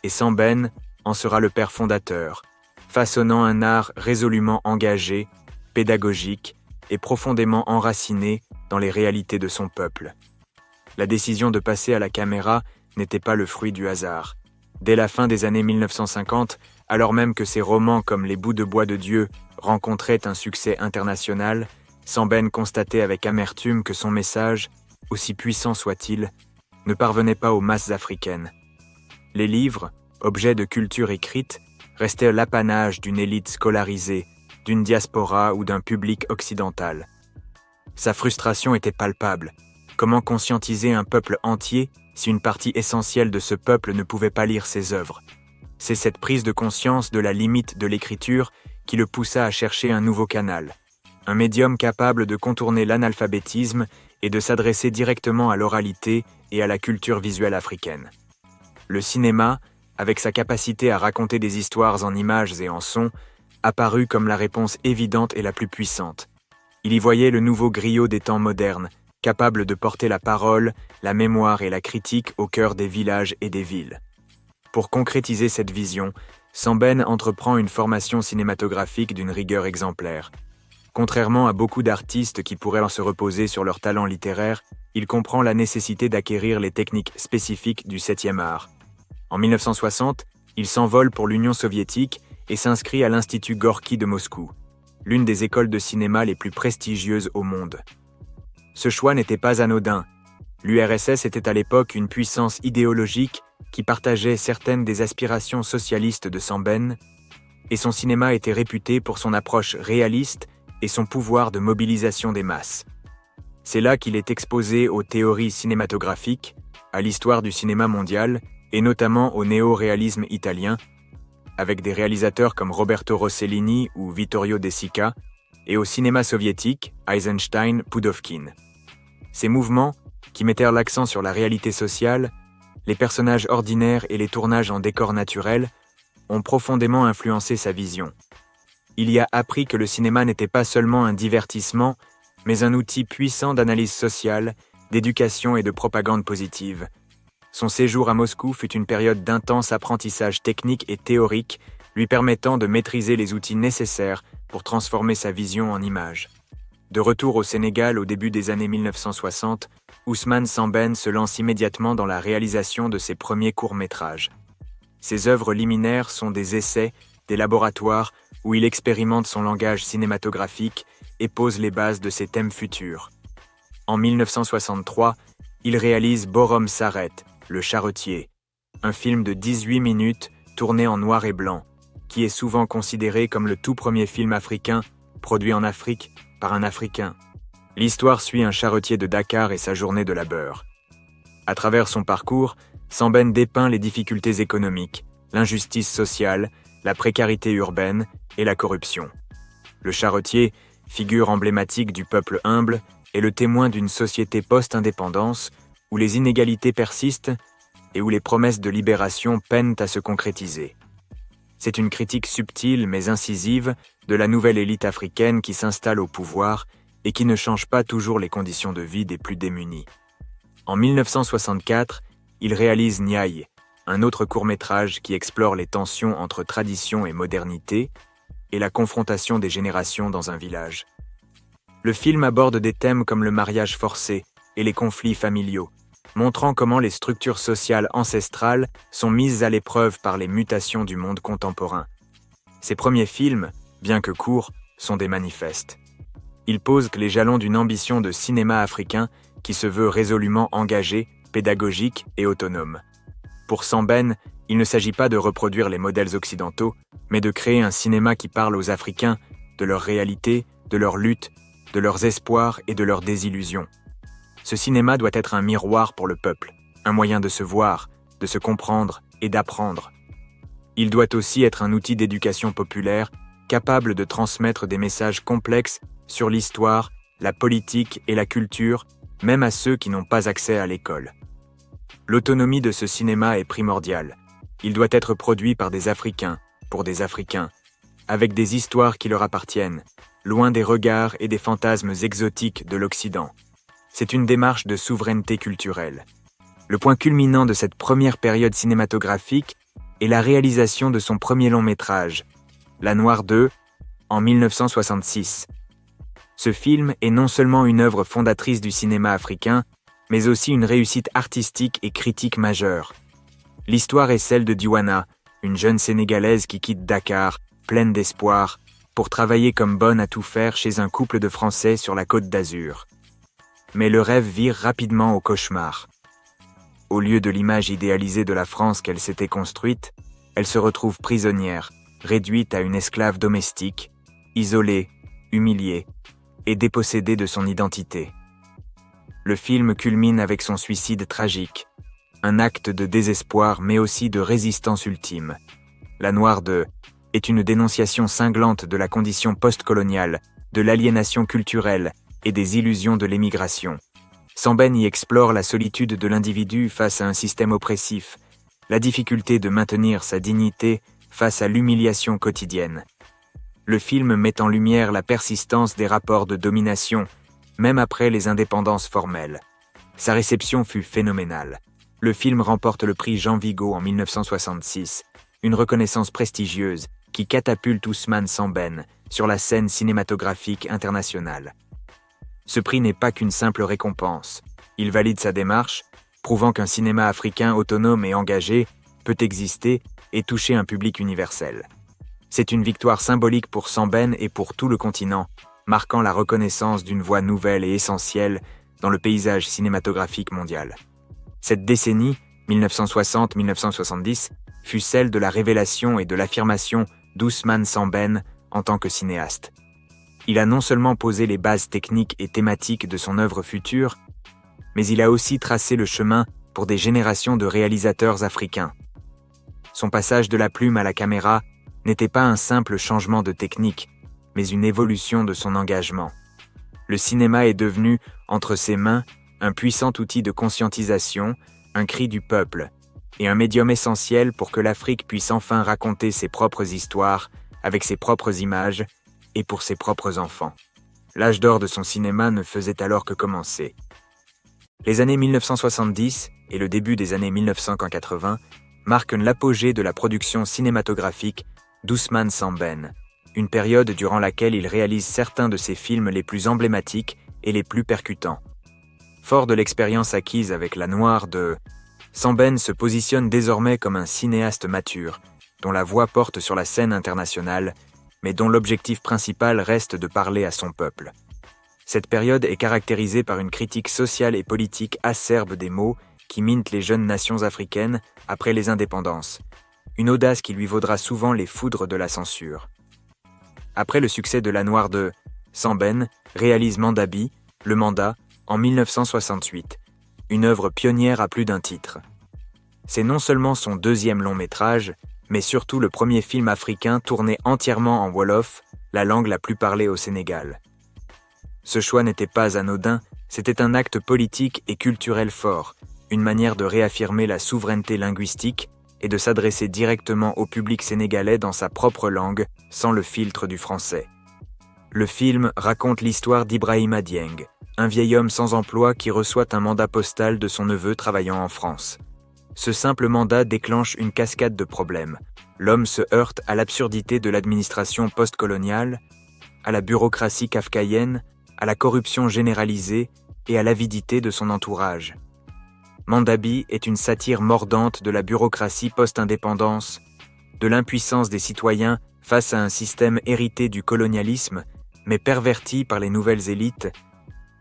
et Sembène en sera le père fondateur, façonnant un art résolument engagé, pédagogique et profondément enraciné dans les réalités de son peuple. La décision de passer à la caméra n'était pas le fruit du hasard. Dès la fin des années 1950, alors même que ses romans comme Les Bouts de bois de Dieu rencontraient un succès international, Sembène constatait avec amertume que son message, aussi puissant soit-il, ne parvenait pas aux masses africaines. Les livres, objets de culture écrite, restaient l'apanage d'une élite scolarisée, d'une diaspora ou d'un public occidental. Sa frustration était palpable. Comment conscientiser un peuple entier si une partie essentielle de ce peuple ne pouvait pas lire ses œuvres? C'est cette prise de conscience de la limite de l'écriture qui le poussa à chercher un nouveau canal, un médium capable de contourner l'analphabétisme et de s'adresser directement à l'oralité et à la culture visuelle africaine. Le cinéma, avec sa capacité à raconter des histoires en images et en sons, apparut comme la réponse évidente et la plus puissante. Il y voyait le nouveau griot des temps modernes, capable de porter la parole, la mémoire et la critique au cœur des villages et des villes. Pour concrétiser cette vision, Sembène entreprend une formation cinématographique d'une rigueur exemplaire. Contrairement à beaucoup d'artistes qui pourraient en se reposer sur leur talent littéraire, il comprend la nécessité d'acquérir les techniques spécifiques du 7e art. En 1960, il s'envole pour l'Union soviétique et s'inscrit à l'Institut Gorki de Moscou, l'une des écoles de cinéma les plus prestigieuses au monde. Ce choix n'était pas anodin. L'URSS était à l'époque une puissance idéologique qui partageait certaines des aspirations socialistes de Sembène, et son cinéma était réputé pour son approche réaliste et son pouvoir de mobilisation des masses. C'est là qu'il est exposé aux théories cinématographiques, à l'histoire du cinéma mondial, et notamment au néo-réalisme italien, avec des réalisateurs comme Roberto Rossellini ou Vittorio De Sica, et au cinéma soviétique, Eisenstein, Pudovkin. Ces mouvements, qui mettèrent l'accent sur la réalité sociale, les personnages ordinaires et les tournages en décors naturels ont profondément influencé sa vision. Il y a appris que le cinéma n'était pas seulement un divertissement, mais un outil puissant d'analyse sociale, d'éducation et de propagande positive. Son séjour à Moscou fut une période d'intense apprentissage technique et théorique, lui permettant de maîtriser les outils nécessaires pour transformer sa vision en images. De retour au Sénégal au début des années 1960, Ousmane Sembène se lance immédiatement dans la réalisation de ses premiers courts-métrages. Ses œuvres liminaires sont des essais, des laboratoires où il expérimente son langage cinématographique et pose les bases de ses thèmes futurs. En 1963, il réalise Borom s'arrête, le charretier, un film de 18 minutes tourné en noir et blanc, qui est souvent considéré comme le tout premier film africain produit en Afrique par un Africain. L'histoire suit un charretier de Dakar et sa journée de labeur. À travers son parcours, Sembène dépeint les difficultés économiques, l'injustice sociale, la précarité urbaine et la corruption. Le charretier, figure emblématique du peuple humble, est le témoin d'une société post-indépendance où les inégalités persistent et où les promesses de libération peinent à se concrétiser. C'est une critique subtile mais incisive de la nouvelle élite africaine qui s'installe au pouvoir et qui ne change pas toujours les conditions de vie des plus démunis. En 1964, il réalise Niaï, un autre court-métrage qui explore les tensions entre tradition et modernité et la confrontation des générations dans un village. Le film aborde des thèmes comme le mariage forcé et les conflits familiaux, montrant comment les structures sociales ancestrales sont mises à l'épreuve par les mutations du monde contemporain. Ses premiers films, bien que courts, sont des manifestes. Ils posent les jalons d'une ambition de cinéma africain qui se veut résolument engagé, pédagogique et autonome. Pour Sembène, il ne s'agit pas de reproduire les modèles occidentaux, mais de créer un cinéma qui parle aux Africains de leur réalité, de leur lutte, de leurs espoirs et de leurs désillusions. Ce cinéma doit être un miroir pour le peuple, un moyen de se voir, de se comprendre et d'apprendre. Il doit aussi être un outil d'éducation populaire capable de transmettre des messages complexes sur l'histoire, la politique et la culture, même à ceux qui n'ont pas accès à l'école. L'autonomie de ce cinéma est primordiale. Il doit être produit par des Africains, pour des Africains, avec des histoires qui leur appartiennent, loin des regards et des fantasmes exotiques de l'Occident. C'est une démarche de souveraineté culturelle. Le point culminant de cette première période cinématographique est la réalisation de son premier long-métrage, La Noire 2, en 1966. Ce film est non seulement une œuvre fondatrice du cinéma africain, mais aussi une réussite artistique et critique majeure. L'histoire est celle de Diwana, une jeune Sénégalaise qui quitte Dakar, pleine d'espoir, pour travailler comme bonne à tout faire chez un couple de Français sur la Côte d'Azur. Mais le rêve vire rapidement au cauchemar. Au lieu de l'image idéalisée de la France qu'elle s'était construite, elle se retrouve prisonnière, réduite à une esclave domestique, isolée, humiliée et dépossédée de son identité. Le film culmine avec son suicide tragique, un acte de désespoir mais aussi de résistance ultime. La Noire 2 est une dénonciation cinglante de la condition post-coloniale, de l'aliénation culturelle et des illusions de l'émigration. Sembène y explore la solitude de l'individu face à un système oppressif, la difficulté de maintenir sa dignité face à l'humiliation quotidienne. Le film met en lumière la persistance des rapports de domination, même après les indépendances formelles. Sa réception fut phénoménale. Le film remporte le prix Jean Vigo en 1966, une reconnaissance prestigieuse qui catapulte Ousmane Sembène sur la scène cinématographique internationale. Ce prix n'est pas qu'une simple récompense. Il valide sa démarche, prouvant qu'un cinéma africain autonome et engagé peut exister et toucher un public universel. C'est une victoire symbolique pour Sembène et pour tout le continent, marquant la reconnaissance d'une voix nouvelle et essentielle dans le paysage cinématographique mondial. Cette décennie, 1960-1970, fut celle de la révélation et de l'affirmation d'Ousmane Sembène en tant que cinéaste. Il a non seulement posé les bases techniques et thématiques de son œuvre future, mais il a aussi tracé le chemin pour des générations de réalisateurs africains. Son passage de la plume à la caméra n'était pas un simple changement de technique, mais une évolution de son engagement. Le cinéma est devenu, entre ses mains, un puissant outil de conscientisation, un cri du peuple, et un médium essentiel pour que l'Afrique puisse enfin raconter ses propres histoires, avec ses propres images, et pour ses propres enfants. L'âge d'or de son cinéma ne faisait alors que commencer. Les années 1970 et le début des années 1980 marquent l'apogée de la production cinématographique d'Ousmane Sembène, une période durant laquelle il réalise certains de ses films les plus emblématiques et les plus percutants. Fort de l'expérience acquise avec La Noire de Sembène se positionne désormais comme un cinéaste mature, dont la voix porte sur la scène internationale, mais dont l'objectif principal reste de parler à son peuple. Cette période est caractérisée par une critique sociale et politique acerbe des maux qui minent les jeunes nations africaines après les indépendances, une audace qui lui vaudra souvent les foudres de la censure. Après le succès de La Noire de Sembène, réalise Mandabi, Le Mandat, en 1968, une œuvre pionnière à plus d'un titre. C'est non seulement son deuxième long métrage, mais surtout le premier film africain tourné entièrement en Wolof, la langue la plus parlée au Sénégal. Ce choix n'était pas anodin, c'était un acte politique et culturel fort, une manière de réaffirmer la souveraineté linguistique et de s'adresser directement au public sénégalais dans sa propre langue, sans le filtre du français. Le film raconte l'histoire d'Ibrahima Dieng, un vieil homme sans emploi qui reçoit un mandat postal de son neveu travaillant en France. Ce simple mandat déclenche une cascade de problèmes. L'homme se heurte à l'absurdité de l'administration postcoloniale, à la bureaucratie kafkaïenne, à la corruption généralisée et à l'avidité de son entourage. Mandabi est une satire mordante de la bureaucratie post-indépendance, de l'impuissance des citoyens face à un système hérité du colonialisme, mais perverti par les nouvelles élites,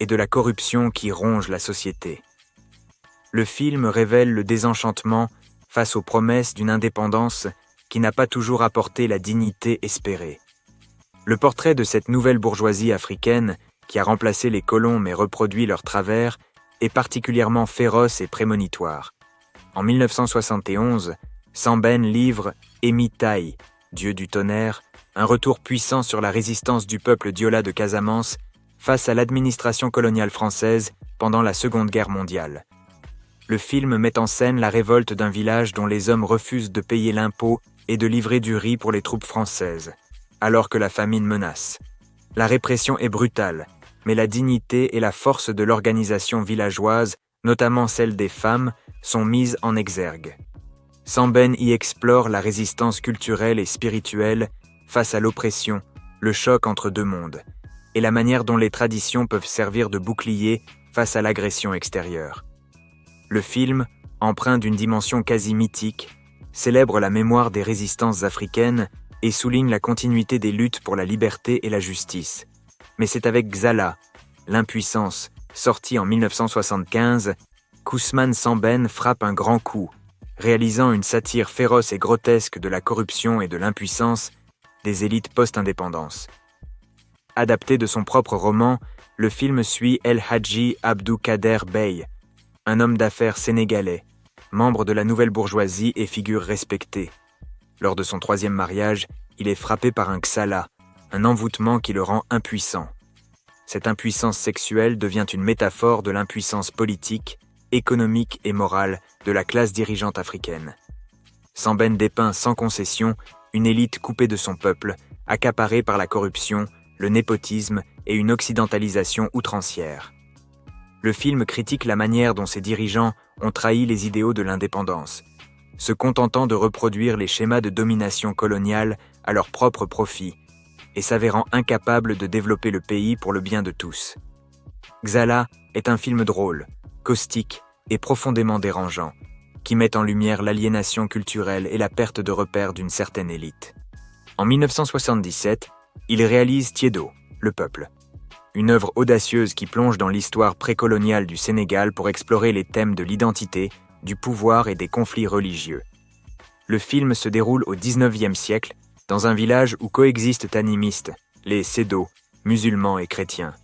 et de la corruption qui ronge la société. Le film révèle le désenchantement face aux promesses d'une indépendance qui n'a pas toujours apporté la dignité espérée. Le portrait de cette nouvelle bourgeoisie africaine, qui a remplacé les colons mais reproduit leurs travers, est particulièrement féroce et prémonitoire. En 1971, Sembène livre Emitaï, dieu du tonnerre, un retour puissant sur la résistance du peuple diola de Casamance face à l'administration coloniale française pendant la Seconde Guerre mondiale. Le film met en scène la révolte d'un village dont les hommes refusent de payer l'impôt et de livrer du riz pour les troupes françaises, alors que la famine menace. La répression est brutale, mais la dignité et la force de l'organisation villageoise, notamment celle des femmes, sont mises en exergue. Sembène y explore la résistance culturelle et spirituelle face à l'oppression, le choc entre deux mondes, et la manière dont les traditions peuvent servir de bouclier face à l'agression extérieure. Le film, empreint d'une dimension quasi mythique, célèbre la mémoire des résistances africaines et souligne la continuité des luttes pour la liberté et la justice. Mais c'est avec Xala, l'impuissance, sorti en 1975, qu'Ousmane Sembène frappe un grand coup, réalisant une satire féroce et grotesque de la corruption et de l'impuissance des élites post-indépendance. Adapté de son propre roman, le film suit El Hadji Abdou Kader Bey, un homme d'affaires sénégalais, membre de la nouvelle bourgeoisie et figure respectée. Lors de son troisième mariage, il est frappé par un xala, un envoûtement qui le rend impuissant. Cette impuissance sexuelle devient une métaphore de l'impuissance politique, économique et morale de la classe dirigeante africaine. Sembène dépeint sans concession une élite coupée de son peuple, accaparée par la corruption, le népotisme et une occidentalisation outrancière. Le film critique la manière dont ces dirigeants ont trahi les idéaux de l'indépendance, se contentant de reproduire les schémas de domination coloniale à leur propre profit et s'avérant incapables de développer le pays pour le bien de tous. Xala est un film drôle, caustique et profondément dérangeant, qui met en lumière l'aliénation culturelle et la perte de repères d'une certaine élite. En 1977, il réalise Tiedo, le peuple, une œuvre audacieuse qui plonge dans l'histoire précoloniale du Sénégal pour explorer les thèmes de l'identité, du pouvoir et des conflits religieux. Le film se déroule au XIXe siècle, dans un village où coexistent animistes, les Sédos, musulmans et chrétiens.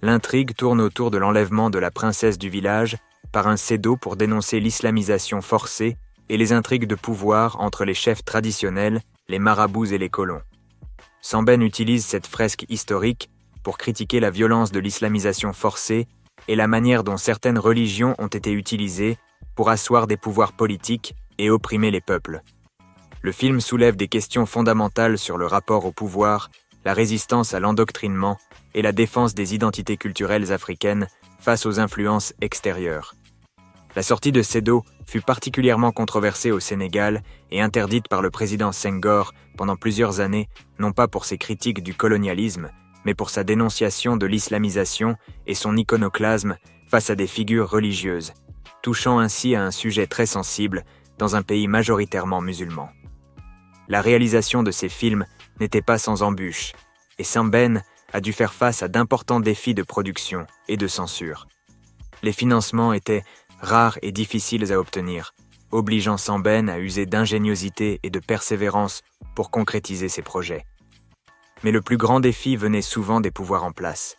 L'intrigue tourne autour de l'enlèvement de la princesse du village par un Sédo pour dénoncer l'islamisation forcée et les intrigues de pouvoir entre les chefs traditionnels, les marabouts et les colons. Sembène utilise cette fresque historique pour critiquer la violence de l'islamisation forcée et la manière dont certaines religions ont été utilisées pour asseoir des pouvoirs politiques et opprimer les peuples. Le film soulève des questions fondamentales sur le rapport au pouvoir, la résistance à l'endoctrinement et la défense des identités culturelles africaines face aux influences extérieures. La sortie de Sédo fut particulièrement controversée au Sénégal et interdite par le président Senghor pendant plusieurs années, non pas pour ses critiques du colonialisme, mais pour sa dénonciation de l'islamisation et son iconoclasme face à des figures religieuses, touchant ainsi à un sujet très sensible dans un pays majoritairement musulman. La réalisation de ces films n'était pas sans embûches, et Sembène a dû faire face à d'importants défis de production et de censure. Les financements étaient rares et difficiles à obtenir, obligeant Sembène à user d'ingéniosité et de persévérance pour concrétiser ses projets. Mais le plus grand défi venait souvent des pouvoirs en place.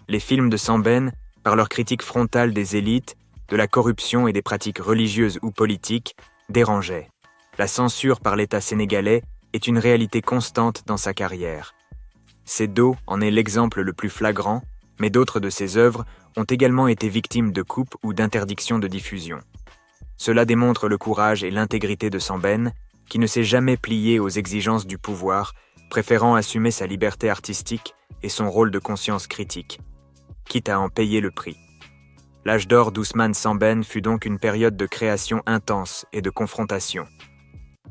Les films de Sembène, par leur critique frontale des élites, de la corruption et des pratiques religieuses ou politiques, dérangeaient. La censure par l'État sénégalais est une réalité constante dans sa carrière. Sédo en est l'exemple le plus flagrant, mais d'autres de ses œuvres ont également été victimes de coupes ou d'interdictions de diffusion. Cela démontre le courage et l'intégrité de Sembène, qui ne s'est jamais plié aux exigences du pouvoir, préférant assumer sa liberté artistique et son rôle de conscience critique, quitte à en payer le prix. L'âge d'or d'Ousmane Sembène fut donc une période de création intense et de confrontation.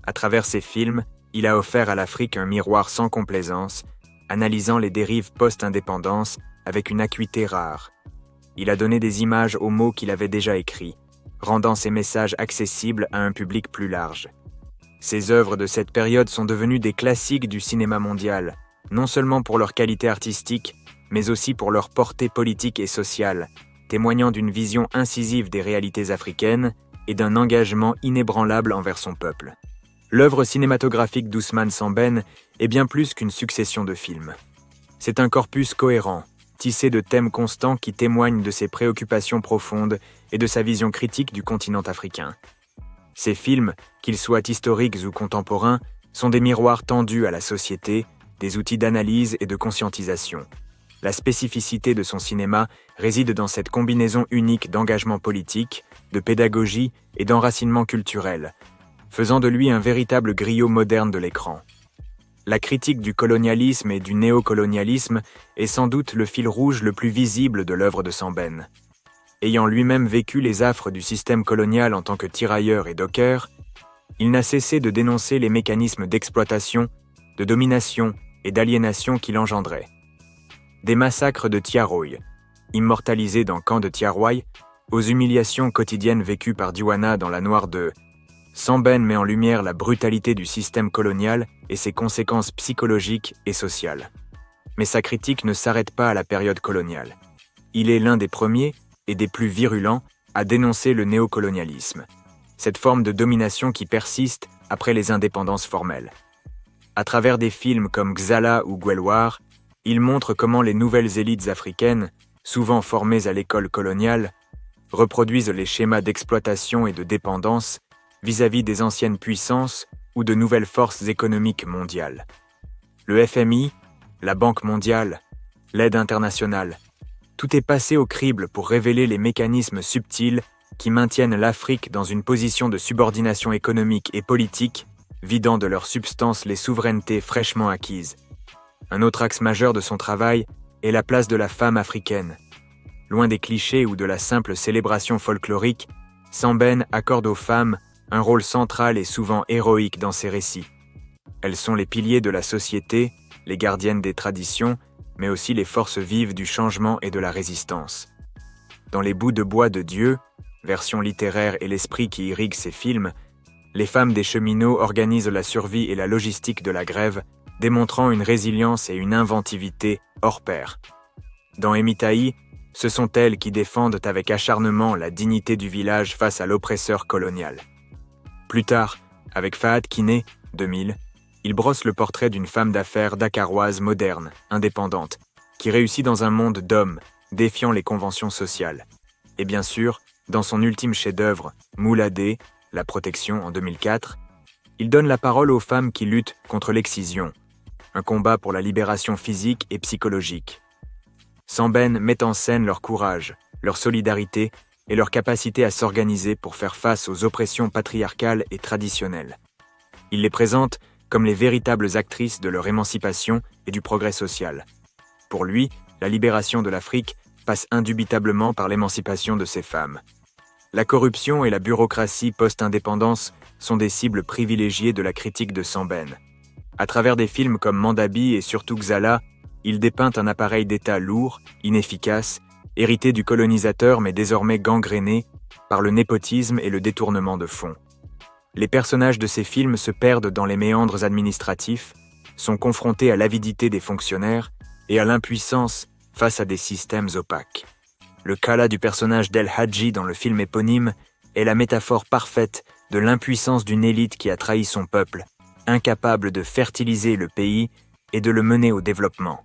À travers ses films, il a offert à l'Afrique un miroir sans complaisance, analysant les dérives post-indépendance avec une acuité rare. Il a donné des images aux mots qu'il avait déjà écrits, rendant ses messages accessibles à un public plus large. Ses œuvres de cette période sont devenues des classiques du cinéma mondial, non seulement pour leur qualité artistique, mais aussi pour leur portée politique et sociale, témoignant d'une vision incisive des réalités africaines et d'un engagement inébranlable envers son peuple. L'œuvre cinématographique d'Ousmane Sembène est bien plus qu'une succession de films. C'est un corpus cohérent, tissé de thèmes constants qui témoignent de ses préoccupations profondes et de sa vision critique du continent africain. Ces films, qu'ils soient historiques ou contemporains, sont des miroirs tendus à la société, des outils d'analyse et de conscientisation. La spécificité de son cinéma réside dans cette combinaison unique d'engagement politique, de pédagogie et d'enracinement culturel, faisant de lui un véritable griot moderne de l'écran. La critique du colonialisme et du néocolonialisme est sans doute le fil rouge le plus visible de l'œuvre de Sembène. Ayant lui-même vécu les affres du système colonial en tant que tirailleur et docker, il n'a cessé de dénoncer les mécanismes d'exploitation, de domination et d'aliénation qu'il engendrait. Des massacres de Tiaroy, immortalisés dans Camp de Tiaroy, aux humiliations quotidiennes vécues par Diouana dans la Noire 2, Sembène met en lumière la brutalité du système colonial et ses conséquences psychologiques et sociales. Mais sa critique ne s'arrête pas à la période coloniale. Il est l'un des premiers et des plus virulents à dénoncer le néocolonialisme, cette forme de domination qui persiste après les indépendances formelles. À travers des films comme Xala ou Gwelwar, il montre comment les nouvelles élites africaines, souvent formées à l'école coloniale, reproduisent les schémas d'exploitation et de dépendance vis-à-vis des anciennes puissances ou de nouvelles forces économiques mondiales. Le FMI, la Banque mondiale, l'aide internationale, tout est passé au crible pour révéler les mécanismes subtils qui maintiennent l'Afrique dans une position de subordination économique et politique, vidant de leur substance les souverainetés fraîchement acquises. Un autre axe majeur de son travail est la place de la femme africaine. Loin des clichés ou de la simple célébration folklorique, Sembène accorde aux femmes un rôle central et souvent héroïque dans ses récits. Elles sont les piliers de la société, les gardiennes des traditions, mais aussi les forces vives du changement et de la résistance. Dans Les bouts de bois de Dieu, version littéraire et l'esprit qui irrigue ces films, les femmes des cheminots organisent la survie et la logistique de la grève, démontrant une résilience et une inventivité hors pair. Dans Emitaï, ce sont elles qui défendent avec acharnement la dignité du village face à l'oppresseur colonial. Plus tard, avec Fahad Kiné, 2000, il brosse le portrait d'une femme d'affaires dakaroise moderne, indépendante, qui réussit dans un monde d'hommes, défiant les conventions sociales. Et bien sûr, dans son ultime chef-d'œuvre, Mouladé, La protection en 2004, il donne la parole aux femmes qui luttent contre l'excision, un combat pour la libération physique et psychologique. Sembène met en scène leur courage, leur solidarité et leur capacité à s'organiser pour faire face aux oppressions patriarcales et traditionnelles. Il les présente comme les véritables actrices de leur émancipation et du progrès social. Pour lui, la libération de l'Afrique passe indubitablement par l'émancipation de ces femmes. La corruption et la bureaucratie post-indépendance sont des cibles privilégiées de la critique de Sambène. À travers des films comme Mandabi et surtout Xala, il dépeint un appareil d'État lourd, inefficace, hérité du colonisateur mais désormais gangréné par le népotisme et le détournement de fonds. Les personnages de ces films se perdent dans les méandres administratifs, sont confrontés à l'avidité des fonctionnaires et à l'impuissance face à des systèmes opaques. Le cas du personnage d'El Hadji dans le film éponyme est la métaphore parfaite de l'impuissance d'une élite qui a trahi son peuple, incapable de fertiliser le pays et de le mener au développement.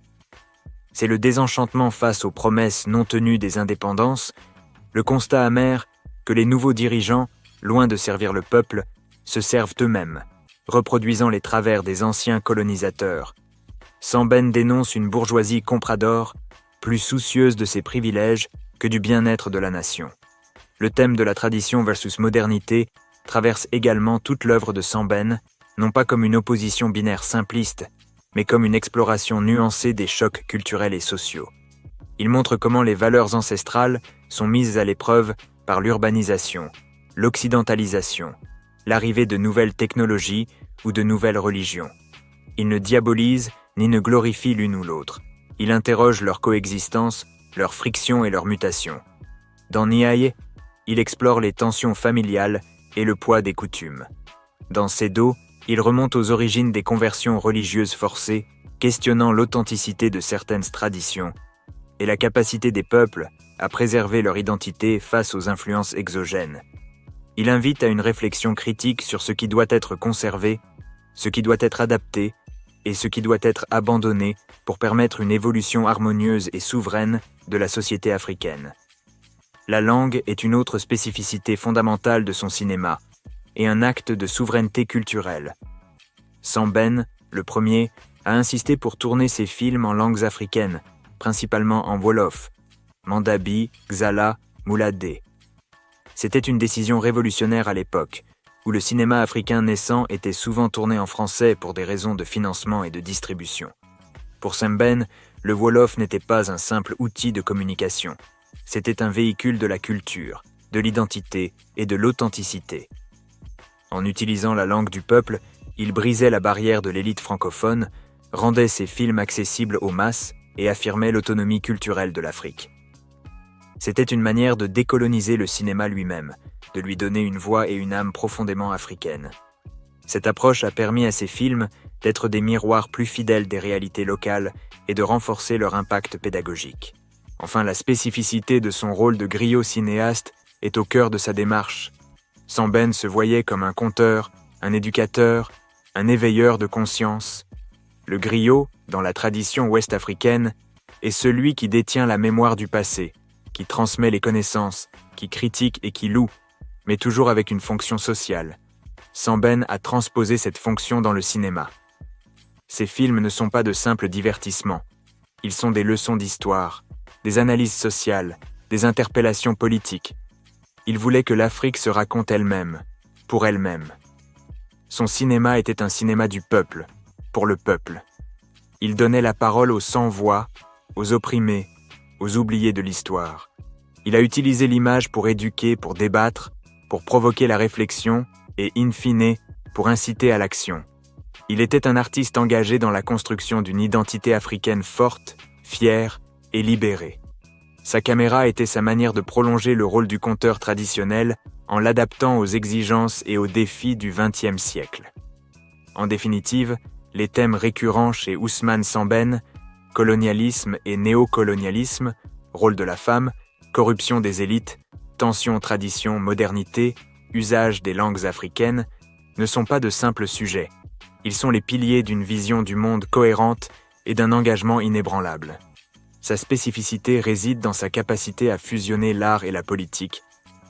C'est le désenchantement face aux promesses non tenues des indépendances, le constat amer que les nouveaux dirigeants, loin de servir le peuple, se servent eux-mêmes, reproduisant les travers des anciens colonisateurs. Sambène dénonce une bourgeoisie compradore, plus soucieuse de ses privilèges que du bien-être de la nation. Le thème de la tradition versus modernité traverse également toute l'œuvre de Sambène, non pas comme une opposition binaire simpliste, mais comme une exploration nuancée des chocs culturels et sociaux. Il montre comment les valeurs ancestrales sont mises à l'épreuve par l'urbanisation, l'occidentalisation, l'arrivée de nouvelles technologies ou de nouvelles religions. Il ne diabolise ni ne glorifie l'une ou l'autre. Il interroge leur coexistence, leurs frictions et leurs mutations. Dans Niaï, il explore les tensions familiales et le poids des coutumes. Dans Sedo, il remonte aux origines des conversions religieuses forcées, questionnant l'authenticité de certaines traditions et la capacité des peuples à préserver leur identité face aux influences exogènes. Il invite à une réflexion critique sur ce qui doit être conservé, ce qui doit être adapté et ce qui doit être abandonné pour permettre une évolution harmonieuse et souveraine de la société africaine. La langue est une autre spécificité fondamentale de son cinéma et un acte de souveraineté culturelle. Sambène, le premier, a insisté pour tourner ses films en langues africaines, principalement en Wolof, Mandabi, Xala, Mouladé. C'était une décision révolutionnaire à l'époque, où le cinéma africain naissant était souvent tourné en français pour des raisons de financement et de distribution. Pour Sambène, le Wolof n'était pas un simple outil de communication. C'était un véhicule de la culture, de l'identité et de l'authenticité. En utilisant la langue du peuple, il brisait la barrière de l'élite francophone, rendait ses films accessibles aux masses et affirmait l'autonomie culturelle de l'Afrique. C'était une manière de décoloniser le cinéma lui-même, de lui donner une voix et une âme profondément africaines. Cette approche a permis à ces films d'être des miroirs plus fidèles des réalités locales et de renforcer leur impact pédagogique. Enfin, la spécificité de son rôle de griot cinéaste est au cœur de sa démarche. Sambène se voyait comme un conteur, un éducateur, un éveilleur de conscience. Le griot, dans la tradition ouest-africaine, est celui qui détient la mémoire du passé, qui transmet les connaissances, qui critique et qui loue, mais toujours avec une fonction sociale. Sambène a transposé cette fonction dans le cinéma. Ces films ne sont pas de simples divertissements. Ils sont des leçons d'histoire, des analyses sociales, des interpellations politiques. Il voulait que l'Afrique se raconte elle-même, pour elle-même. Son cinéma était un cinéma du peuple, pour le peuple. Il donnait la parole aux sans-voix, aux opprimés, aux oubliés de l'histoire. Il a utilisé l'image pour éduquer, pour débattre, pour provoquer la réflexion et, in fine, pour inciter à l'action. Il était un artiste engagé dans la construction d'une identité africaine forte, fière et libérée. Sa caméra était sa manière de prolonger le rôle du conteur traditionnel en l'adaptant aux exigences et aux défis du XXe siècle. En définitive, les thèmes récurrents chez Ousmane Sambène, colonialisme et néocolonialisme, rôle de la femme, corruption des élites, tension tradition, modernité, usage des langues africaines, ne sont pas de simples sujets. Ils sont les piliers d'une vision du monde cohérente et d'un engagement inébranlable. Sa spécificité réside dans sa capacité à fusionner l'art et la politique,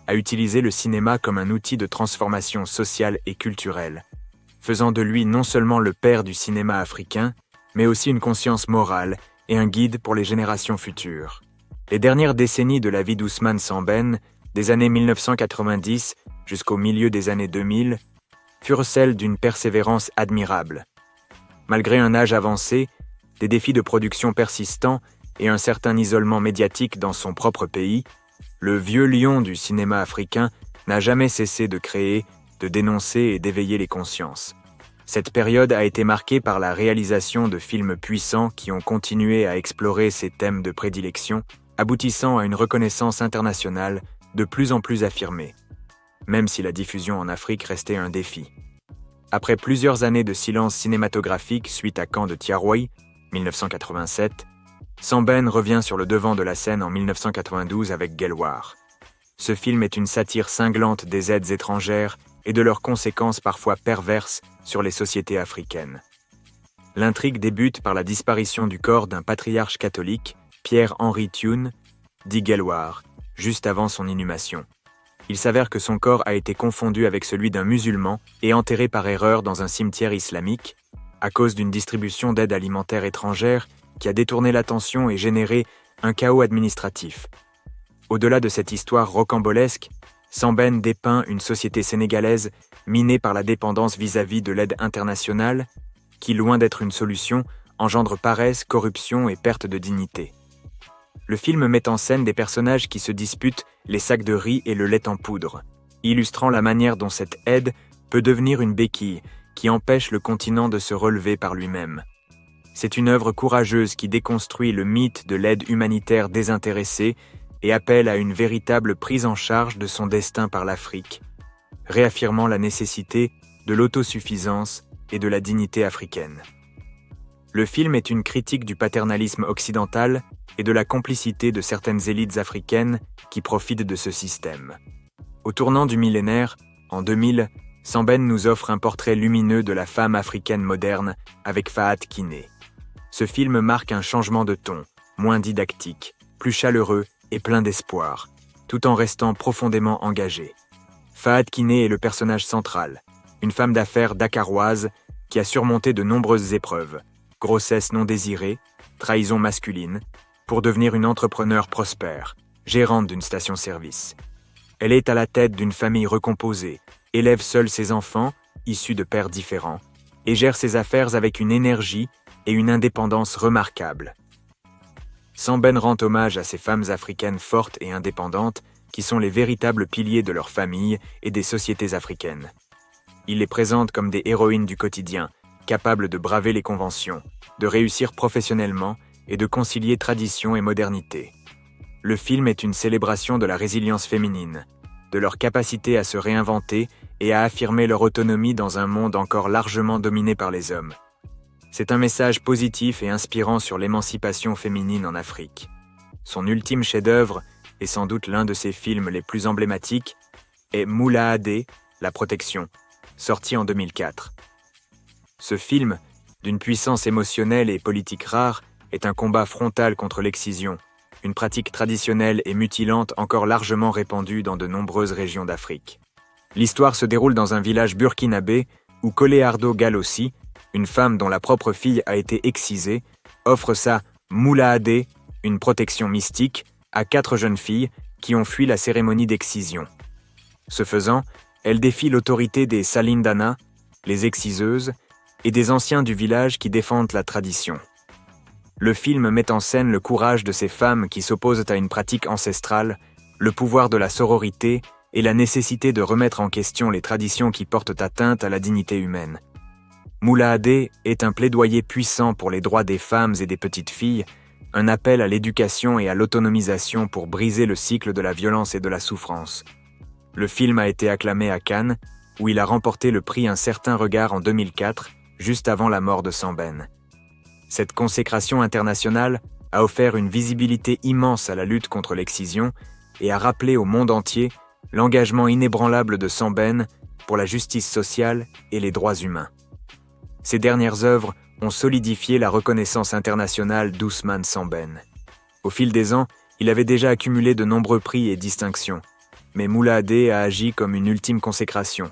à utiliser le cinéma comme un outil de transformation sociale et culturelle, faisant de lui non seulement le père du cinéma africain, mais aussi une conscience morale et un guide pour les générations futures. Les dernières décennies de la vie d'Ousmane Sambène des années 1990 jusqu'au milieu des années 2000, furent celles d'une persévérance admirable. Malgré un âge avancé, des défis de production persistants et un certain isolement médiatique dans son propre pays, le vieux lion du cinéma africain n'a jamais cessé de créer, de dénoncer et d'éveiller les consciences. Cette période a été marquée par la réalisation de films puissants qui ont continué à explorer ces thèmes de prédilection, aboutissant à une reconnaissance internationale de plus en plus affirmée, même si la diffusion en Afrique restait un défi. Après plusieurs années de silence cinématographique suite à Camp de Tiaroy, 1987, Sambène revient sur le devant de la scène en 1992 avec Gelwar. Ce film est une satire cinglante des aides étrangères et de leurs conséquences parfois perverses sur les sociétés africaines. L'intrigue débute par la disparition du corps d'un patriarche catholique, Pierre-Henri Thioune, dit Gelwar, juste avant son inhumation. Il s'avère que son corps a été confondu avec celui d'un musulman et enterré par erreur dans un cimetière islamique, à cause d'une distribution d'aide alimentaire étrangère qui a détourné l'attention et généré un chaos administratif. Au-delà de cette histoire rocambolesque, Sambène dépeint une société sénégalaise minée par la dépendance vis-à-vis de l'aide internationale, qui, loin d'être une solution, engendre paresse, corruption et perte de dignité. Le film met en scène des personnages qui se disputent les sacs de riz et le lait en poudre, illustrant la manière dont cette aide peut devenir une béquille qui empêche le continent de se relever par lui-même. C'est une œuvre courageuse qui déconstruit le mythe de l'aide humanitaire désintéressée et appelle à une véritable prise en charge de son destin par l'Afrique, réaffirmant la nécessité de l'autosuffisance et de la dignité africaine. Le film est une critique du paternalisme occidental et de la complicité de certaines élites africaines qui profitent de ce système. Au tournant du millénaire, en 2000, Sambène nous offre un portrait lumineux de la femme africaine moderne avec Fahad Kiné. Ce film marque un changement de ton, moins didactique, plus chaleureux et plein d'espoir, tout en restant profondément engagé. Fahad Kiné est le personnage central, une femme d'affaires dakaroise qui a surmonté de nombreuses épreuves, grossesse non désirée, trahison masculine, pour devenir une entrepreneure prospère, gérante d'une station-service. Elle est à la tête d'une famille recomposée, élève seule ses enfants, issus de pères différents, et gère ses affaires avec une énergie et une indépendance remarquables. Sambène rend hommage à ces femmes africaines fortes et indépendantes qui sont les véritables piliers de leur famille et des sociétés africaines. Il les présente comme des héroïnes du quotidien, capables de braver les conventions, de réussir professionnellement et de concilier tradition et modernité. Le film est une célébration de la résilience féminine, de leur capacité à se réinventer et à affirmer leur autonomie dans un monde encore largement dominé par les hommes. C'est un message positif et inspirant sur l'émancipation féminine en Afrique. Son ultime chef-d'œuvre, et sans doute l'un de ses films les plus emblématiques, est Moula Adé, La Protection, sorti en 2004. Ce film, d'une puissance émotionnelle et politique rare, est un combat frontal contre l'excision, une pratique traditionnelle et mutilante encore largement répandue dans de nombreuses régions d'Afrique. L'histoire se déroule dans un village burkinabé où Koleardo Galossi, une femme dont la propre fille a été excisée, offre sa Moula Adé, une protection mystique, à 4 jeunes filles qui ont fui la cérémonie d'excision. Ce faisant, elle défie l'autorité des Salindana, les exciseuses, et des anciens du village qui défendent la tradition. Le film met en scène le courage de ces femmes qui s'opposent à une pratique ancestrale, le pouvoir de la sororité et la nécessité de remettre en question les traditions qui portent atteinte à la dignité humaine. Moula Adé est un plaidoyer puissant pour les droits des femmes et des petites filles, un appel à l'éducation et à l'autonomisation pour briser le cycle de la violence et de la souffrance. Le film a été acclamé à Cannes, où il a remporté le prix Un certain regard en 2004, juste avant la mort de Sambène. Cette consécration internationale a offert une visibilité immense à la lutte contre l'excision et a rappelé au monde entier l'engagement inébranlable de Sambène pour la justice sociale et les droits humains. Ces dernières œuvres ont solidifié la reconnaissance internationale d'Ousmane Sambène. Au fil des ans, il avait déjà accumulé de nombreux prix et distinctions, mais Moula Adé a agi comme une ultime consécration,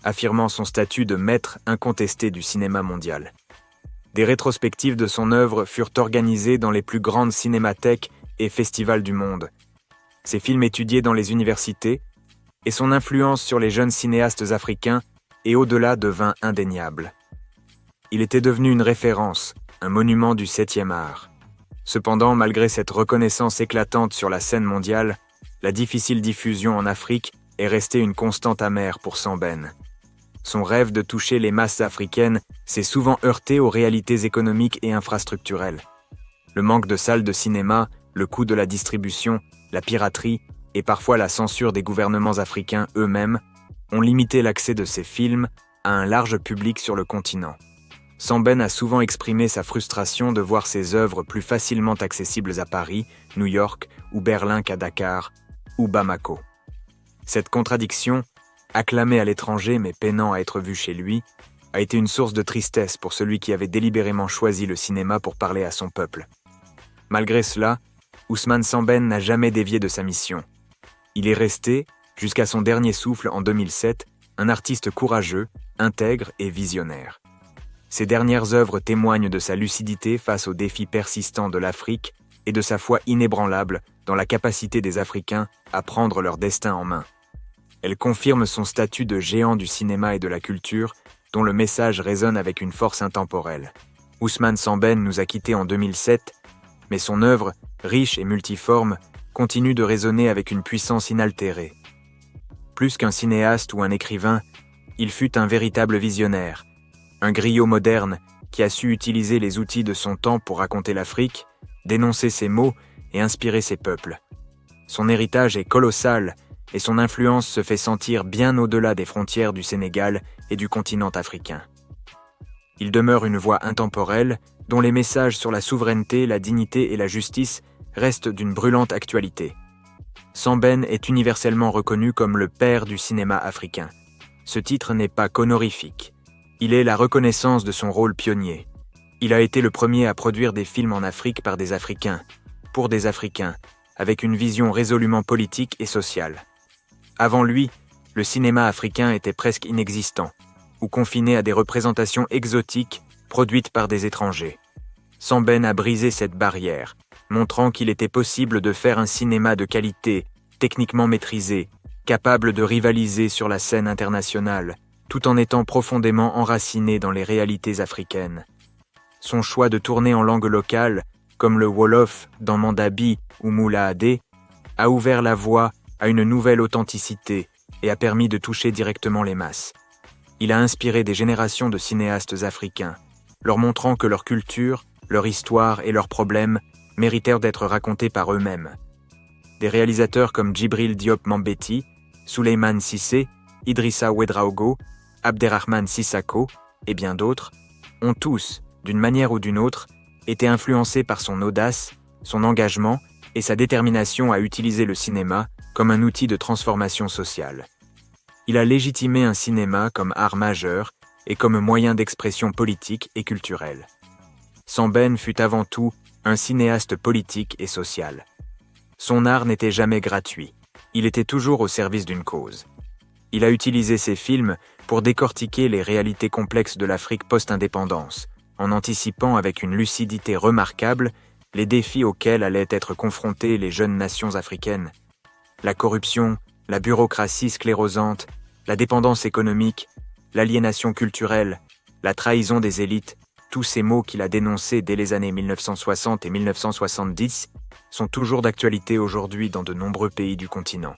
affirmant son statut de maître incontesté du cinéma mondial. Des rétrospectives de son œuvre furent organisées dans les plus grandes cinémathèques et festivals du monde. ses films étudiés dans les universités, et son influence sur les jeunes cinéastes africains et au-delà devint indéniable. Il était devenu une référence, un monument du 7e art. Cependant, malgré cette reconnaissance éclatante sur la scène mondiale, la difficile diffusion en Afrique est restée une constante amère pour Sambène. Son rêve de toucher les masses africaines s'est souvent heurté aux réalités économiques et infrastructurelles. Le manque de salles de cinéma, le coût de la distribution, la piraterie et parfois la censure des gouvernements africains eux-mêmes ont limité l'accès de ses films à un large public sur le continent. Sambène a souvent exprimé sa frustration de voir ses œuvres plus facilement accessibles à Paris, New York ou Berlin qu'à Dakar ou Bamako. Cette contradiction, acclamée à l'étranger mais peinant à être vue chez lui, a été une source de tristesse pour celui qui avait délibérément choisi le cinéma pour parler à son peuple. Malgré cela, Ousmane Sambène n'a jamais dévié de sa mission. Il est resté, jusqu'à son dernier souffle en 2007, un artiste courageux, intègre et visionnaire. Ses dernières œuvres témoignent de sa lucidité face aux défis persistants de l'Afrique et de sa foi inébranlable dans la capacité des Africains à prendre leur destin en main. Elle confirme son statut de géant du cinéma et de la culture, dont le message résonne avec une force intemporelle. Ousmane Sambène nous a quittés en 2007, mais son œuvre, riche et multiforme, continue de résonner avec une puissance inaltérée. Plus qu'un cinéaste ou un écrivain, il fut un véritable visionnaire, un griot moderne qui a su utiliser les outils de son temps pour raconter l'Afrique, dénoncer ses maux et inspirer ses peuples. Son héritage est colossal et son influence se fait sentir bien au-delà des frontières du Sénégal et du continent africain. Il demeure une voix intemporelle dont les messages sur la souveraineté, la dignité et la justice restent d'une brûlante actualité. Sambène est universellement reconnu comme le père du cinéma africain. Ce titre n'est pas qu'honorifique. Il est la reconnaissance de son rôle pionnier. Il a été le premier à produire des films en Afrique par des Africains, pour des Africains, avec une vision résolument politique et sociale. Avant lui, le cinéma africain était presque inexistant, ou confiné à des représentations exotiques produites par des étrangers. Sambène a brisé cette barrière, montrant qu'il était possible de faire un cinéma de qualité, techniquement maîtrisé, capable de rivaliser sur la scène internationale, tout en étant profondément enraciné dans les réalités africaines. Son choix de tourner en langue locale, comme le Wolof dans Mandabi ou Moula Adé, a ouvert la voie à une nouvelle authenticité et a permis de toucher directement les masses. Il a inspiré des générations de cinéastes africains, leur montrant que leur culture, leur histoire et leurs problèmes méritèrent d'être racontés par eux-mêmes. Des réalisateurs comme Djibril Diop Mambéty, Souleymane Cissé, Idrissa Ouedraogo, Abderrahmane Sissako et bien d'autres ont tous, d'une manière ou d'une autre, été influencés par son audace, son engagement et sa détermination à utiliser le cinéma comme un outil de transformation sociale. Il a légitimé un cinéma comme art majeur et comme moyen d'expression politique et culturelle. Sambène fut avant tout un cinéaste politique et social. Son art n'était jamais gratuit, il était toujours au service d'une cause. Il a utilisé ses films pour décortiquer les réalités complexes de l'Afrique post-indépendance, en anticipant avec une lucidité remarquable les défis auxquels allaient être confrontées les jeunes nations africaines. La corruption, la bureaucratie sclérosante, la dépendance économique, l'aliénation culturelle, la trahison des élites, tous ces maux qu'il a dénoncés dès les années 1960 et 1970 sont toujours d'actualité aujourd'hui dans de nombreux pays du continent.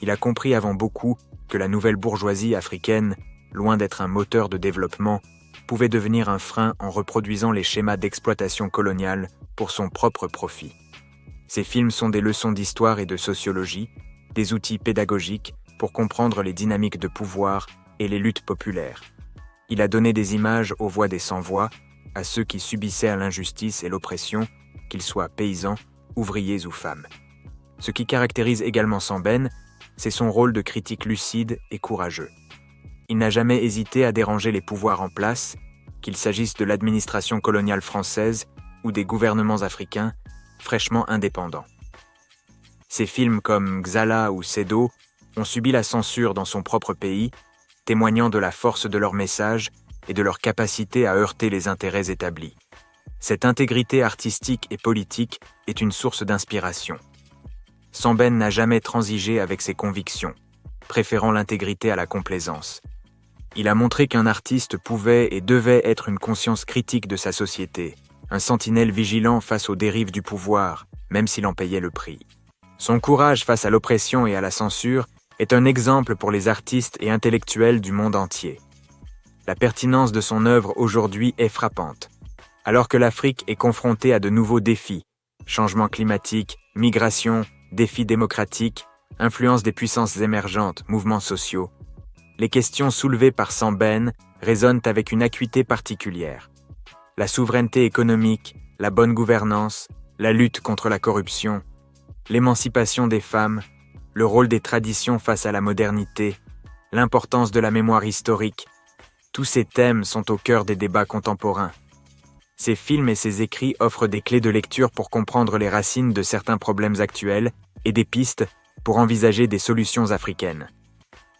Il a compris avant beaucoup que la nouvelle bourgeoisie africaine, loin d'être un moteur de développement, pouvait devenir un frein en reproduisant les schémas d'exploitation coloniale pour son propre profit. Ces films sont des leçons d'histoire et de sociologie, des outils pédagogiques pour comprendre les dynamiques de pouvoir et les luttes populaires. Il a donné des images aux voix des sans-voix, à ceux qui subissaient l'injustice et l'oppression, qu'ils soient paysans, ouvriers ou femmes. Ce qui caractérise également Sambène, c'est son rôle de critique lucide et courageux. Il n'a jamais hésité à déranger les pouvoirs en place, qu'il s'agisse de l'administration coloniale française ou des gouvernements africains, fraîchement indépendants. Ses films comme Xala ou Sedo ont subi la censure dans son propre pays, témoignant de la force de leur message et de leur capacité à heurter les intérêts établis. Cette intégrité artistique et politique est une source d'inspiration. Samben n'a jamais transigé avec ses convictions, préférant l'intégrité à la complaisance. Il a montré qu'un artiste pouvait et devait être une conscience critique de sa société, un sentinelle vigilant face aux dérives du pouvoir, même s'il en payait le prix. Son courage face à l'oppression et à la censure est un exemple pour les artistes et intellectuels du monde entier. La pertinence de son œuvre aujourd'hui est frappante. Alors que l'Afrique est confrontée à de nouveaux défis, changement climatique, migration, défis démocratiques, influence des puissances émergentes, mouvements sociaux, les questions soulevées par Samben résonnent avec une acuité particulière. La souveraineté économique, la bonne gouvernance, la lutte contre la corruption, l'émancipation des femmes, le rôle des traditions face à la modernité, l'importance de la mémoire historique, tous ces thèmes sont au cœur des débats contemporains. Ces films et ces écrits offrent des clés de lecture pour comprendre les racines de certains problèmes actuels et des pistes pour envisager des solutions africaines.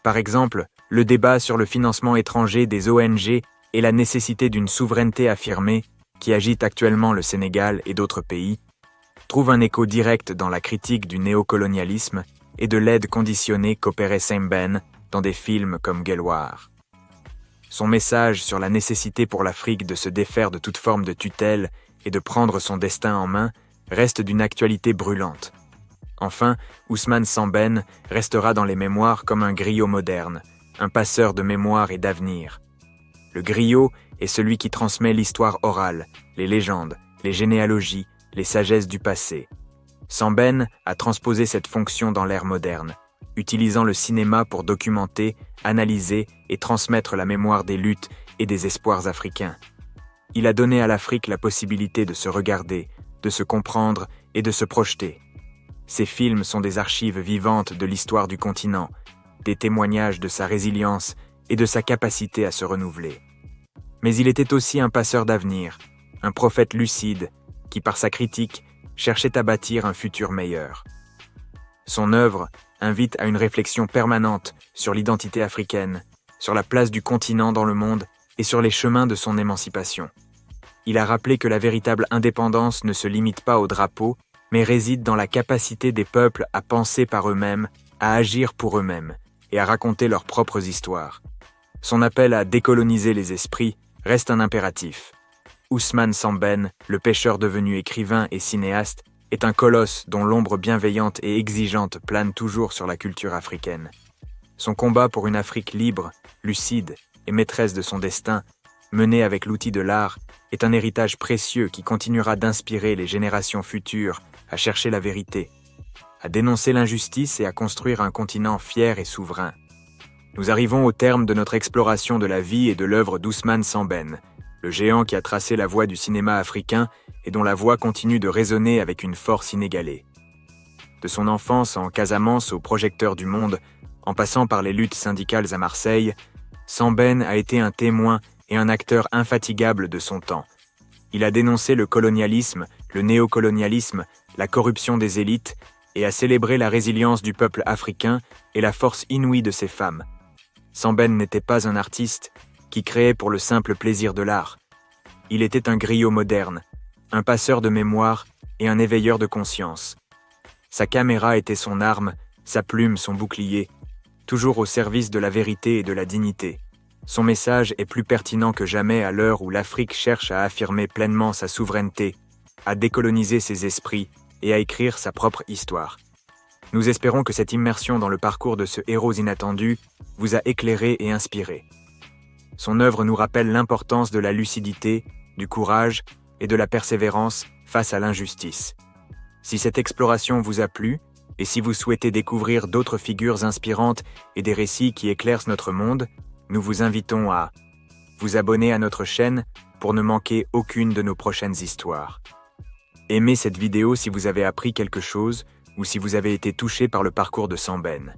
Par exemple, le débat sur le financement étranger des ONG et la nécessité d'une souveraineté affirmée, qui agite actuellement le Sénégal et d'autres pays, trouve un écho direct dans la critique du néocolonialisme et de l'aide conditionnée qu'opérait Samben dans des films comme Gelwar. Son message sur la nécessité pour l'Afrique de se défaire de toute forme de tutelle et de prendre son destin en main reste d'une actualité brûlante. Enfin, Ousmane Samben restera dans les mémoires comme un griot moderne, un passeur de mémoire et d'avenir. Le griot est celui qui transmet l'histoire orale, les légendes, les généalogies, les sagesses du passé. Samben a transposé cette fonction dans l'ère moderne, utilisant le cinéma pour documenter, analyser et transmettre la mémoire des luttes et des espoirs africains. Il a donné à l'Afrique la possibilité de se regarder, de se comprendre et de se projeter. Ces films sont des archives vivantes de l'histoire du continent, des témoignages de sa résilience et de sa capacité à se renouveler. Mais il était aussi un passeur d'avenir, un prophète lucide qui, par sa critique, cherchait à bâtir un futur meilleur. Son œuvre invite à une réflexion permanente sur l'identité africaine, sur la place du continent dans le monde et sur les chemins de son émancipation. Il a rappelé que la véritable indépendance ne se limite pas au drapeau, mais réside dans la capacité des peuples à penser par eux-mêmes, à agir pour eux-mêmes et à raconter leurs propres histoires. Son appel à décoloniser les esprits reste un impératif. Ousmane Samben, le pêcheur devenu écrivain et cinéaste, est un colosse dont l'ombre bienveillante et exigeante plane toujours sur la culture africaine. Son combat pour une Afrique libre, lucide et maîtresse de son destin, mené avec l'outil de l'art, est un héritage précieux qui continuera d'inspirer les générations futures à chercher la vérité, à dénoncer l'injustice et à construire un continent fier et souverain. Nous arrivons au terme de notre exploration de la vie et de l'œuvre d'Ousmane Samben, le géant qui a tracé la voie du cinéma africain et dont la voix continue de résonner avec une force inégalée. De son enfance en Casamance au projecteur du monde, en passant par les luttes syndicales à Marseille, Samben a été un témoin et un acteur infatigable de son temps. Il a dénoncé le colonialisme, le néocolonialisme, la corruption des élites et a célébré la résilience du peuple africain et la force inouïe de ses femmes. Samben n'était pas un artiste qui créait pour le simple plaisir de l'art. Il était un griot moderne, un passeur de mémoire et un éveilleur de conscience. Sa caméra était son arme, sa plume son bouclier, toujours au service de la vérité et de la dignité. Son message est plus pertinent que jamais à l'heure où l'Afrique cherche à affirmer pleinement sa souveraineté, à décoloniser ses esprits et à écrire sa propre histoire. Nous espérons que cette immersion dans le parcours de ce héros inattendu vous a éclairé et inspiré. Son œuvre nous rappelle l'importance de la lucidité, du courage et de la persévérance face à l'injustice. Si cette exploration vous a plu, et si vous souhaitez découvrir d'autres figures inspirantes et des récits qui éclairent notre monde, nous vous invitons à vous abonner à notre chaîne pour ne manquer aucune de nos prochaines histoires. Aimez cette vidéo si vous avez appris quelque chose ou si vous avez été touché par le parcours de Samben.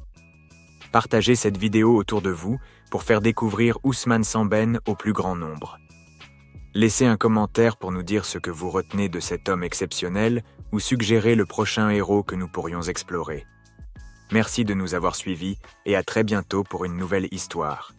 Partagez cette vidéo autour de vous pour faire découvrir Ousmane Samben au plus grand nombre. Laissez un commentaire pour nous dire ce que vous retenez de cet homme exceptionnel ou suggérez le prochain héros que nous pourrions explorer. Merci de nous avoir suivis et à très bientôt pour une nouvelle histoire.